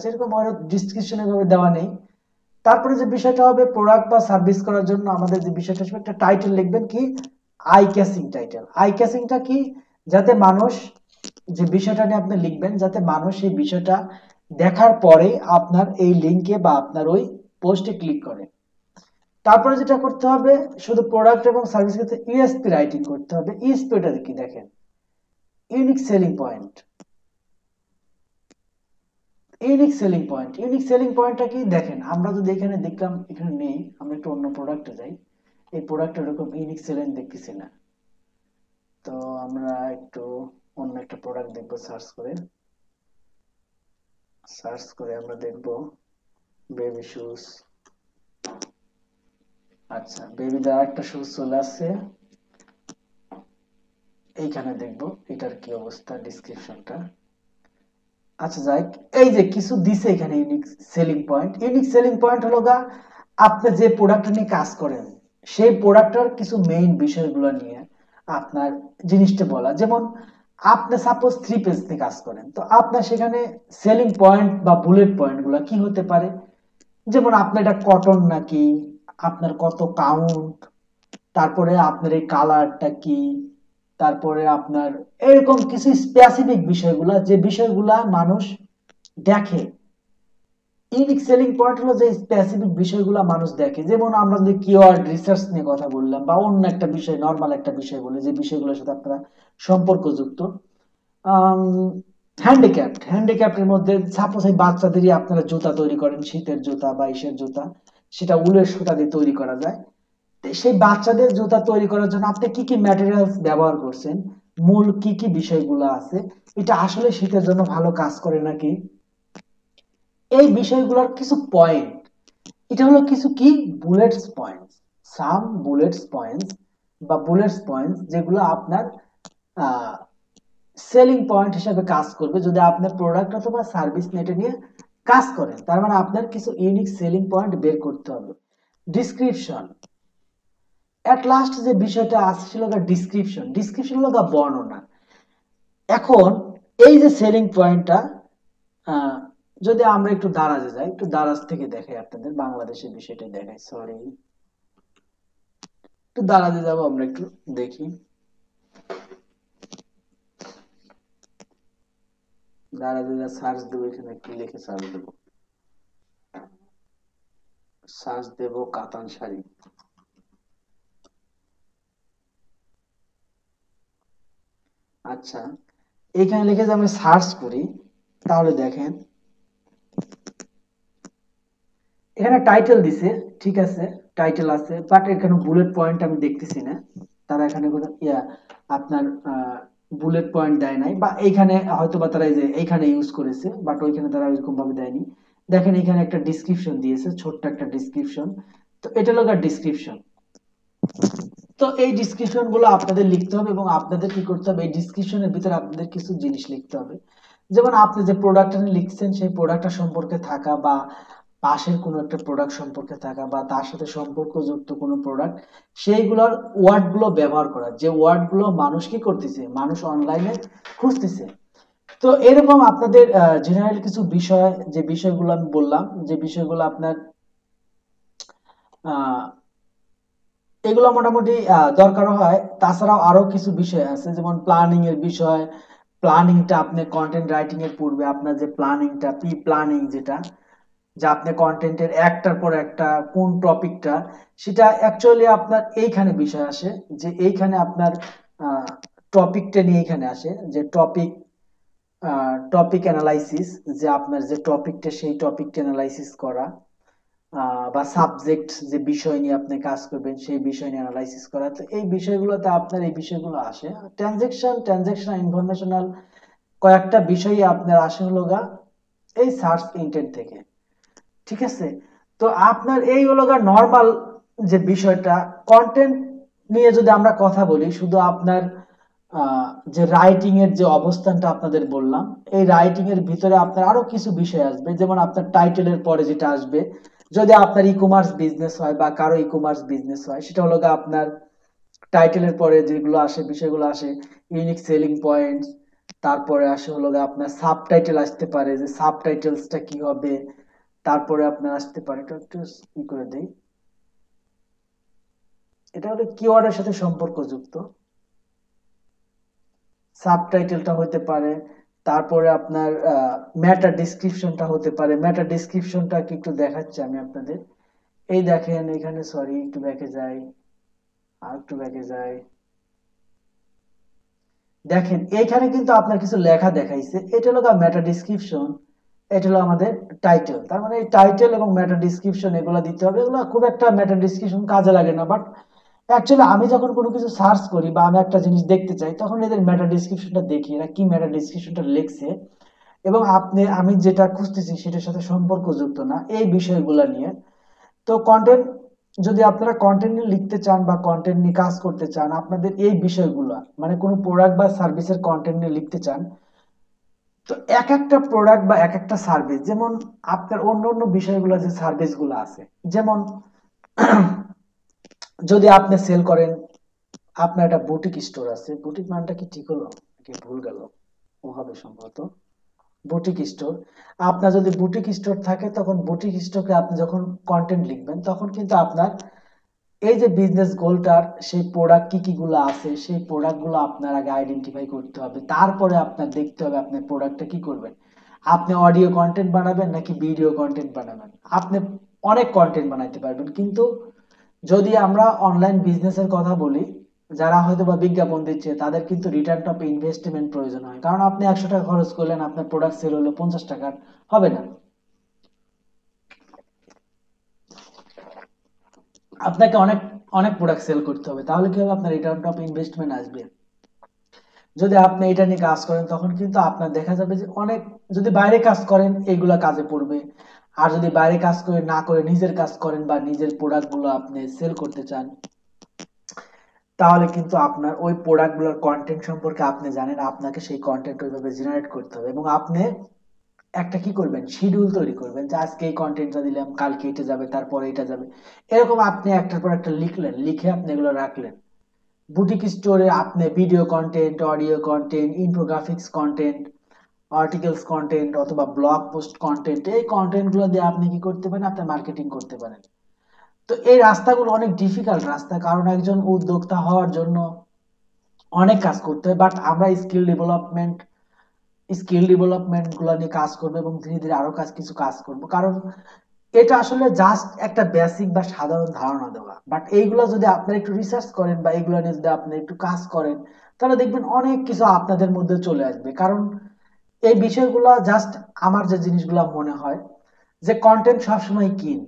এরকম আরো ডিসক্রিপশনে ভাবে দেওয়া নেই। তারপরে যে বিষয়টা হবে, প্রোডাক্ট বা সার্ভিস করার জন্য আমাদের যে বিষয়টা আসবে, একটা টাইটেল লিখবেন, কি আই ক্যাচিং টাইটেল। আই ক্যাচিংটা কি, যাতে মানুষ, যে বিষয়টা নিয়ে আপনি লিখবেন, যাতে মানুষ এই বিষয়টা দেখার পরে আপনার এই লিংকে বা আপনার ওই পোস্টে ক্লিক করে। তারপরে যেটা করতে হবে, শুধু প্রোডাক্ট এবং সার্ভিস ক্ষেত্রে ইউএসপি রাইটিং করতে হবে। ইউএসপিটা কি, দেখেন unique selling point. Unique selling পয়েন্টটা কি, দেখেন আমরা যদি এখানে দেখলাম, এখানে নেই, আমরা একটু অন্য প্রোডাক্টে যাই, এই প্রোডাক্টটা এরকম ইউনিক সেলিং দেখতেছি না। তো আমরা একটু অন্য একটা প্রোডাক্ট দেখবো, সার্চ করে আমরা দেখবো বেবি শুজ। আচ্ছা, বেবিদের আরেকটা শুজ চলে আসছে, এইখানে দেখবো এটার কি অবস্থা, ডিসক্রিপশনটা। আচ্ছা যাই, এই যে কিছু দিছে এখানে unique selling point. Unique selling point হলো গা, আপনি যে প্রোডাক্ট নিয়ে কাজ করেন সেই প্রোডাক্টের কিছু মেইন বিষয়গুলো নিয়ে আপনার জিনিসটা বলা। যেমন আপনি সাপোজ 3 পেজ নিয়ে কাজ করেন, তো আপনার সেখানে সেলিং পয়েন্ট বা বুলেট পয়েন্ট গুলা কি হতে পারে, যেমন আপনার এটা কটন নাকি, আপনার কত কাউন্ট, তারপরে আপনার এই কালারটা কি, তারপরে আপনার এরকম কিছু স্পেসিফিক বিষয়গুলা, যে বিষয়গুলা মানুষ দেখে। ইউনিক সেলিং পয়েন্ট হলো যে স্পেসিফিক বিষয়গুলো মানুষ দেখে। যেমন আমরা যদি কিওয়ার্ড রিসার্চ নিয়ে কথা বললাম, বা অন্য একটা বিষয়, নর্মাল একটা বিষয় বলে, যে বিষয়গুলোর সাথে আপনারা সম্পর্কযুক্ত। হ্যান্ডিক্যাপ্টের মধ্যে সাপোজ এই বাচ্চাদেরই আপনারা জুতা তৈরি করেন, শীতের জুতা বা ইসের জুতা, সেটা উলের সুতা দিয়ে তৈরি করা যায়। সেই বাচ্চাদের জুতা তৈরি করার জন্য আপনি কি কি ম্যাটেরিয়ালস ব্যবহার করছেন, মূল কি কি বিষয়গুলো আছে, এটা আসলে শীতের জন্য ভালো কাজ করে নাকি, এই বিষয়গুলোর কিছু পয়েন্ট, এটা হলো কিছু কি বুলেটস পয়েন্টস, সাম বুলেটস পয়েন্টস বা বুলেটস পয়েন্টস, যেগুলো আপনার সেলিং পয়েন্ট হিসেবে কাজ করবে যদি আপনার প্রোডাক্ট অথবা সার্ভিস নেটে নিয়ে কাজ করেন। তার মানে আপনার কিছু ইউনিক সেলিং পয়েন্ট বের করতে হবে। ডিসক্রিপশন, এট লাস্ট যে বিষয়টা আসছিল ডিসক্রিপশন হলো বর্ণনা। এখন এই যে সেলিং পয়েন্টটা, যদি আমরা একটু দারাজে যাই, একটু দারাজ থেকে দেখাই আপনাদের, বাংলাদেশের বিষয়টা দেখাই, সরি একটু দারাজে যাবো, আমরা একটু দেখি। দারাজে যা সার্চ দেবো, এখানে কি লিখে সার্চ দেবো, কাতান শাড়ি। আচ্ছা, এখানে লিখে যে আমি সার্চ করি, তাহলে দেখেন এখানে টাইটেল দিছে, ঠিক আছে, টাইটেল আছে, বাট এখানে বুলেট পয়েন্ট আমি দেখতেছি না। তারা এখানে কোনো আপনার বুলেট পয়েন্ট দেয় নাই, বা এইখানে হয়তো বা তারা এই যে এইখানে ইউজ করেছে, বাট ওইখানে তারা এরকম ভাবে দেয়নি। দেখেন এখানে একটা ডিসক্রিপশন দিয়েছে, ছোট্ট একটা ডিসক্রিপশন। তো এটা হলো ডিসক্রিপশন। তো এই ডিসক্রিপশন গুলো আপনাদের লিখতে হবে, এবং আপনাদের কি করতে হবে, এই ডিসক্রিপশনের ভিতরে আপনাদের কিছু জিনিস লিখতে হবে। যেমন আপনি যে প্রোডাক্টটা লিখছেন সেই প্রোডাক্টটা সম্পর্কে থাকা, বা পাশের কোনো একটা প্রোডাক্ট সম্পর্কে থাকা, বা তার সাথে সম্পর্কযুক্ত কোনো প্রোডাক্ট, সেইগুলোর ওয়ার্ড গুলো ব্যবহার করা, যে ওয়ার্ড গুলো মানুষ কি করতেছে, মানুষ অনলাইনে খুঁজতেছে। তো এরকম আপনাদের জেনারেল কিছু বিষয়, যে বিষয়গুলো আমি বললাম, যে বিষয়গুলো আপনার আহ এগুলো মোটামুটি দরকার হয়। তাছাড়াও আরো কিছু বিষয় আছে, যেমন প্ল্যানিং এর বিষয়। প্ল্যানিংটা আপনি কন্টেন্ট রাইটিং এর পূর্বে আপনার যে প্ল্যানিংটা, প্রি প্ল্যানিং যেটা, যে আপনি কন্টেন্টের একটার পর একটা কোন টপিকটা, সেটা অ্যাকচুয়ালি আপনার এইখানে বিষয় আসে, যে এইখানে আপনার টপিকটা নিয়ে এখানে আসে, যে টপিক অ্যানালাইসিস, যে আপনার যে টপিকটা সেই টপিকটা অ্যানালাইসিস করা, বা সাবজেক্ট যে বিষয় নিয়ে আপনি কাজ করবেন সেই বিষয় নিয়ে অ্যানালাইসিস করা। তো এই বিষয়গুলোতে আপনার এই বিষয়গুলো আসে। ট্রানজেকশন ইনফরমেশনাল কয়েকটা বিষয়ই আপনার আসে হলো গা এই সার্চ ইন্টেন্ট থেকে, ঠিক আছে। তো আপনার এই হলো গা নর্মাল যে বিষয়টা, কন্টেন্ট নিয়ে যদি আমরা কথা বলি, শুধু আপনার যে রাইটিং এর যে অবস্থানটা আপনাদের বললাম, এই রাইটিং এর ভিতরে আপনার আরো কিছু বিষয় আসবে, যেমন আপনার টাইটেলের পরে যেটা আসবে, যদি আপনার ই কমার্স বিজনেস হয় বা কারো ই কমার্স বিজনেস হয়, সেটা হলো আপনার টাইটেলের পরে যেগুলো আসে, বিষয়গুলো আসে, ইউনিক সেলিং পয়েন্টস, তারপরে আসে হলো আপনার সাবটাইটেল আসতে পারে, যে সাবটাইটেলসটা কি হবে, তারপরে আপনার আসতে পারে, এটা একটু ই করে দেই, এটা হলো কিওয়ার্ডের সাথে সম্পর্কযুক্ত, সাবটাইটেলটা হতে পারে, তারপরে আপনার মেটা ডেসক্রিপশনটা হতে পারে। মেটা ডেসক্রিপশনটা কি একটু দেখাচ্ছি আমি আপনাদের, এই দেখেন এখানে, সরি একটু ব্যাকে যাই, আর একটু ব্যাকে যাই, দেখেন এইখানে কিন্তু আপনার কিছু লেখা দেখাইছে, এটা হলো মেটা ডেসক্রিপশন, এটা হলো আমাদের টাইটেল। তার মানে এই টাইটেল এবং মেটা ডেসক্রিপশন এগুলো দিতে হবে, এগুলো খুব একটা মেটা ডেসক্রিপশন কাজে লাগে না, বাট অ্যাকচুয়ালি আমি যখন কোনো কিছু সার্চ করি বা আমি একটা জিনিস দেখতে চাই, তখন এদের মেটা ডেসক্রিপশনটা দেখি এরা কি মেটা ডেসক্রিপশনটা লিখছে, এবং আমি যেটা খুঁজতেছি সেটার সাথে সম্পর্কযুক্ত না, এই বিষয়গুলো নিয়ে। তো কন্টেন্ট, যদি আপনারা কন্টেন্ট নিয়ে লিখতে চান বা কন্টেন্ট নিয়ে কাজ করতে চান, আপনাদের এই বিষয়গুলো, মানে কোনো প্রোডাক্ট বা সার্ভিসের কন্টেন্ট নিয়ে লিখতে চান, তো এক একটা প্রোডাক্ট বা এক একটা সার্ভিস, যেমন আপনার অন্য অন্য বিষয়গুলো যে সার্ভিসগুলো আছে, যেমন যদি আপনি সেল করেন, আপনার একটা বুটিক স্টোর আছে, বুটিক মানটা কি ঠিক হলো নাকি ভুল গেল, ও হবে সম্ভবত বুটিক স্টোর। আপনার যদি বুটিক স্টোর থাকে, তখন বুটিক স্টোরে আপনি যখন কন্টেন্ট লিখবেন, তখন কিন্তু আপনার এই যে বিজনেস গোলটার সেই প্রোডাক্ট কি কি গুলো আছে, সেই প্রোডাক্ট গুলো আপনার আগে আইডেন্টিফাই করতে হবে, তারপরে আপনার দেখতে হবে আপনি প্রোডাক্টটা কি করবেন, আপনি অডিও কন্টেন্ট বানাবেন নাকি ভিডিও কন্টেন্ট বানাবেন। আপনি অনেক কন্টেন্ট বানাইতে পারবেন, কিন্তু যদি আমরা অনলাইন বিজনেসের কথা বলি, যারা হয়তো বা বিজ্ঞাপন দিচ্ছে, তাদের কিন্তু রিটার্ন অফ ইনভেস্টমেন্ট প্রয়োজন হয়, কারণ আপনি 100 টাকা খরচ করলেন, আপনার প্রোডাক্ট সেল হলো 50 টাকার, হবে না, আপনাকে অনেক অনেক প্রোডাক্ট সেল করতে হবে, তাহলে কি হবে, আপনার রিটার্ন অফ ইনভেস্টমেন্ট আসবে। যদি আপনি এটা নিয়ে কাজ করেন, তখন কিন্তু আপনার দেখা যাবে যে অনেক, যদি বাইরে কাজ করেন এইগুলা কাজে পড়বে, আর যদি বাইরে কাজ করে না করে নিজের কাজ করেন বা নিজের প্রোডাক্ট গুলো আপনি সেল করতে চান, তাহলে কিন্তু আপনার ওই প্রোডাক্ট গুলোর কন্টেন্ট সম্পর্কে আপনি জানেন, আপনাকে সেই কন্টেন্ট ওইভাবে জেনারেট করতে হবে, এবং আপনি একটা কি করবেন, শিডিউল তৈরি করবেন, যে আজকে এই কন্টেন্টটা দিলাম, কালকে এটা যাবে, তারপরে এটা যাবে, এরকম আপনি একটার পর একটা লিখলেন, লিখে আপনি এগুলো রাখলেন। বুটিক স্টোরে আপনি video content, audio content, infographics content, articles content অথবা ব্লগ পোস্ট কন্টেন্ট, এই কন্টেন্ট গুলো দিয়ে আপনি কি করতে পারেন, আপনি মার্কেটিং করতে পারেন। তো এই রাস্তাগুলো অনেক ডিফিকাল্ট রাস্তা, কারণ একজন উদ্যোক্তা হওয়ার জন্য অনেক কাজ করতে হয়, বাট আমরা স্কিল ডেভেলপমেন্ট গুলো নিয়ে কাজ করবো, এবং ধীরে ধীরে আরো কিছু কাজ করব, কারণ এটা আসলে জাস্ট একটা বেসিক বা সাধারণ ধারণা দেওয়া, বাট এইগুলো যদি আপনারা একটু রিসার্চ করেন বা এইগুলো নিয়ে যদি আপনি একটু কাজ করেন, তাহলে দেখবেন অনেক কিছু আপনাদের মধ্যে চলে আসবে। কারণ এই বিষয়গুলো জাস্ট, আমার যে জিনিসগুলো মনে হয়, যে কন্টেন্ট সবসময় কিন,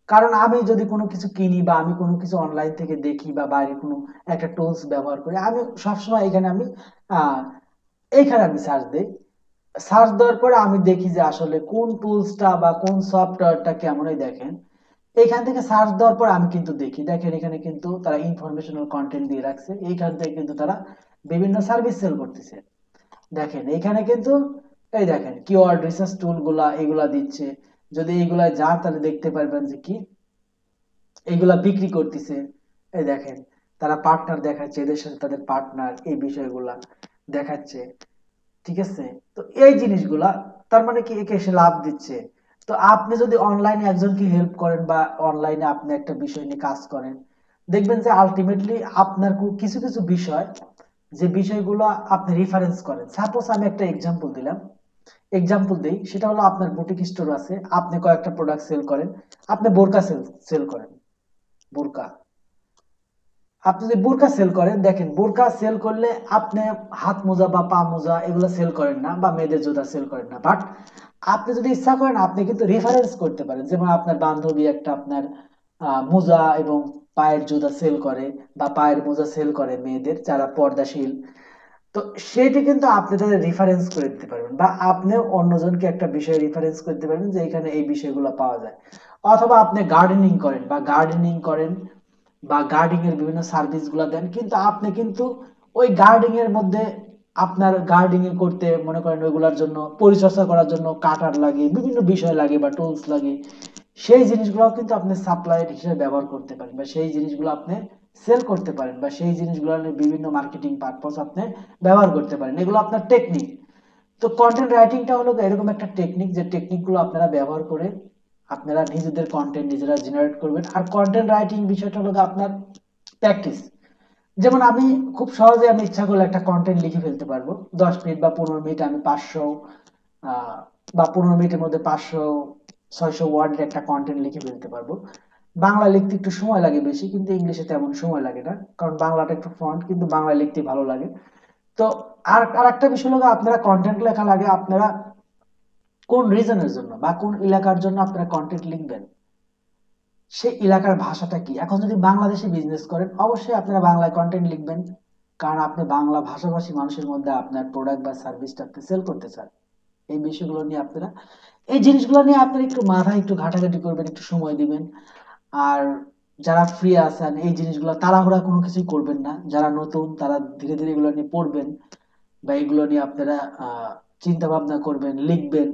কারণ আমি যদি কোনো কিছু কিনি বা আমি কোনো কিছু অনলাইন থেকে দেখি বা বাইরে কোনো একটা টুলস ব্যবহার করি, আমি সবসময় আহ এইখানে আমি সার্চ দিই, সার্চ দেওয়ার পরে আমি দেখি যে আসলে কোন টুলসটা বা কোন সফটওয়্যারটা কেমনই দেখেন, এইখান থেকে সার্চ দেওয়ার পর আমি কিন্তু দেখি, দেখেন এখানে কিন্তু তারা ইনফরমেশনাল কন্টেন্ট দিয়ে রাখছে, এইখান থেকে কিন্তু তারা বিভিন্ন সার্ভিস সেল করতেছে। দেখেন এখানে কিন্তু, এই দেখেন কিওয়ার্ড রিসার্চ টুল গুলা এগুলা দিচ্ছে, যদি এইগুলা যান তাহলে দেখতে পারবেন যে কি এইগুলা বিক্রি করতেছে। এই দেখেন তারা পার্টনার দেখাচ্ছে, এদের সাথে তাদের পার্টনার, এই বিষয়গুলা দেখাচ্ছে, ঠিক আছে। তো এই জিনিসগুলা, তার মানে কি, একে এসে লাভ দিচ্ছে। তো আপনি যদি অনলাইনে একজনকে হেল্প করেন বা অনলাইনে আপনি একটা বিষয় নিয়ে কাজ করেন, দেখবেন যে আলটিমেটলি আপনার কিছু কিছু বিষয়, যে বিষয়গুলো আপনি রেফারেন্স করেন, সাপোজ আমি একটা এক্সাম্পল দিলাম, এক্সাম্পল দেই, সেটা হলো আপনার বুটিক স্টোর আছে, আপনি কয়েকটা প্রোডাক্ট সেল করেন, আপনি বোরকা সেল করেন, বোরকা, আপনি যদি বোরকা সেল করেন, দেখেন বোরকা সেল করলে আপনি হাত মোজা বা পা মোজা এগুলো সেল করেন না, বা মেয়েদের জুতা সেল করেন না, বাট আপনি যদি ইচ্ছা করেন, আপনি কিন্তু রেফারেন্স করতে পারেন, যেমন আপনার বান্ধবী একটা আপনার মোজা এবং পায়ের জুতা সেল করে, বা পায়ের মোজা সেল করে মেয়েদের যারা পর্দাশীল, তো সেটি কিন্তু আপনি তাদের রেফারেন্স করে দিতে পারবেন, বা আপনি অন্যজনকে একটা বিষয় রেফারেন্স করতে পারবেন যে এখানে এই বিষয়গুলো পাওয়া যায়। অথবা আপনি গার্ডেনিং করেন বা গার্ডেনিং করেন, বা গার্ডিং এর বিভিন্ন সার্ভিস গুলা দেন, কিন্তু আপনি কিন্তু ওই গার্ডিং এর মধ্যে আপনার গার্ডিং এ করতে মনে করেন ওইগুলোর জন্য পরিচর্যা করার জন্য কাটার লাগে, বিভিন্ন বিষয় লাগে বা টুলস লাগে, সেই জিনিসগুলো কিন্তু আপনি সাপ্লাইড হিসেবে ব্যবহার করতে পারেন, বা সেই জিনিসগুলো আপনি সেল করতে পারেন, বা সেই জিনিসগুলো বিভিন্ন মার্কেটিং পারপোজ আপনি ব্যবহার করতে পারেন। এগুলো আপনার টেকনিক। তো কন্টেন্ট রাইটিংটা হলো এরকম একটা টেকনিক, যে টেকনিকগুলো আপনারা ব্যবহার করে আপনারা নিজেদের কন্টেন্ট নিজেরা জেনারেট করবেন। আর কন্টেন্ট রাইটিং বিষয়টা হলো আপনার প্র্যাকটিস। যেমন আমি খুব সহজে আমি ইচ্ছা করলে একটা কন্টেন্ট লিখে ফেলতে পারবো, 10 মিনিট বা 15 মিনিট আমি 500 বা 15 মিনিটের মধ্যে 500-600 ওয়ার্ডের একটা কন্টেন্ট লিখে ফেলতে পারবো। বাংলা লিখতে একটু সময় লাগে বেশি, কিন্তু ইংলিশে তেমন সময় লাগে না, কারণ বাংলাটা একটু ফ্রন্ট, কিন্তু বাংলা লিখতে ভালো লাগে। তো আর একটা বিষয় হলো আপনারা কন্টেন্ট লেখা লাগে আপনারা কোন রিজনের জন্য বা কোন এলাকার জন্য আপনারা কন্টেন্ট লিখবেন, সেই এলাকার ভাষাটা কি। এখন যদি বাংলাদেশে বিজনেস করেন অবশ্যই আপনারা বাংলায় কন্টেন্ট লিখবেন, কারণ আপনি বাংলা ভাষাভাষী মানুষের মধ্যে আপনার প্রোডাক্ট বা সার্ভিসটা আপনি সেল করতে চান। এই বিষয়গুলো নিয়ে আপনারা, এই জিনিসগুলো নিয়ে আপনারা একটু মাথায় একটু ঘাটাঘাটি করবেন, একটু সময় দিবেন। আর যারা ফ্রি আছেন এই জিনিসগুলো তাড়াহুড়া কোনো কিছুই করবেন না, যারা নতুন তারা ধীরে ধীরে এগুলো নিয়ে পড়বেন, বা এগুলো নিয়ে আপনারা চিন্তা ভাবনা করবেন, লিখবেন।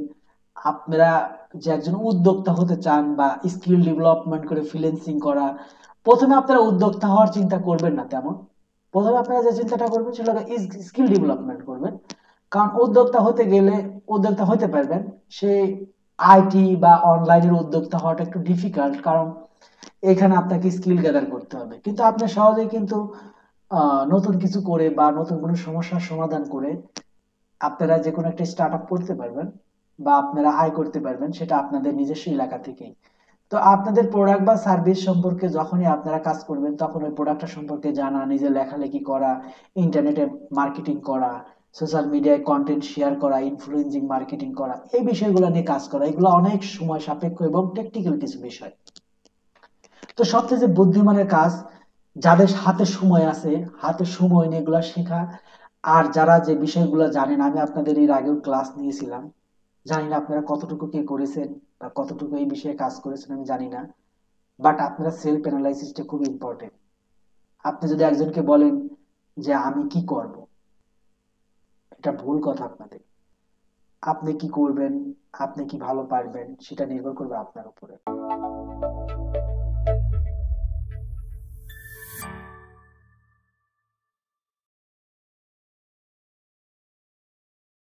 আপনারা যে একজন উদ্যোক্তা হতে চান বা স্কিল ডেভেলপমেন্ট করে ফ্রিল্যান্সিং করা, প্রথমে আপনারা উদ্যোক্তা হওয়ার চিন্তা করবেন না তেমন। প্রথমে আপনারা যে চিন্তাটা করবেন সেটা স্কিল ডেভেলপমেন্ট করবেন। কারণ উদ্যোক্তা হতে গেলে উদ্যোক্তা হতে পারবেন, সেই আইটি বা অনলাইনের উদ্যোক্তা হওয়াটা একটু ডিফিকাল্ট, কারণ এখানে আপনাকে স্কিল গ্যাদার করতে হবে। কিন্তু আপনি সহজেই কিন্তু নতুন কিছু করে বা নতুন কোনো সমস্যার সমাধান করে আপনারা যে কোনো একটা স্টার্ট আপ করতে পারবেন, বা আপনারা আয় করতে পারবেন, সেটা আপনাদের নিজস্ব এলাকা থেকেই। তো আপনাদের প্রোডাক্ট বা সার্ভিস সম্পর্কে যখনই আপনারা কাজ করবেন, তখন ওই প্রোডাক্টটা সম্পর্কে জানা, নিজে লেখালেখি করা, ইন্টারনেটে মার্কেটিং করা, সোশ্যাল মিডিয়ায় কন্টেন্ট শেয়ার করা, ইনফ্লুয়েন্সিং মার্কেটিং করা, এই বিষয়গুলো নিয়ে কাজ করা, এগুলো অনেক সময় সাপেক্ষ এবং টেকনিক্যাল কিছু বিষয়। তো সবচেয়ে যে বুদ্ধিমানের কাজ, যাদের হাতে সময় আছে, হাতে সময় নিয়ে এগুলা শেখা। আর যারা যে বিষয়গুলো জানেন, আমি আপনাদের এর আগেও ক্লাস নিয়েছিলাম, জানি না আপনারা কতটুকু কে করেছেন বা কতটুকু এই বিষয়ে কাজ করেছেন আমি জানি না, বাট আপনারা সেলফ অ্যানালাইসিসটা খুব ইম্পর্টেন্ট। আপনি যদি একজনকে বলেন যে আমি কি করব, এটা ভুল কথা আপনাদের। আপনি কি করবেন, আপনি কি ভালো পারবেন, সেটা নির্ভর করবে আপনার উপরে।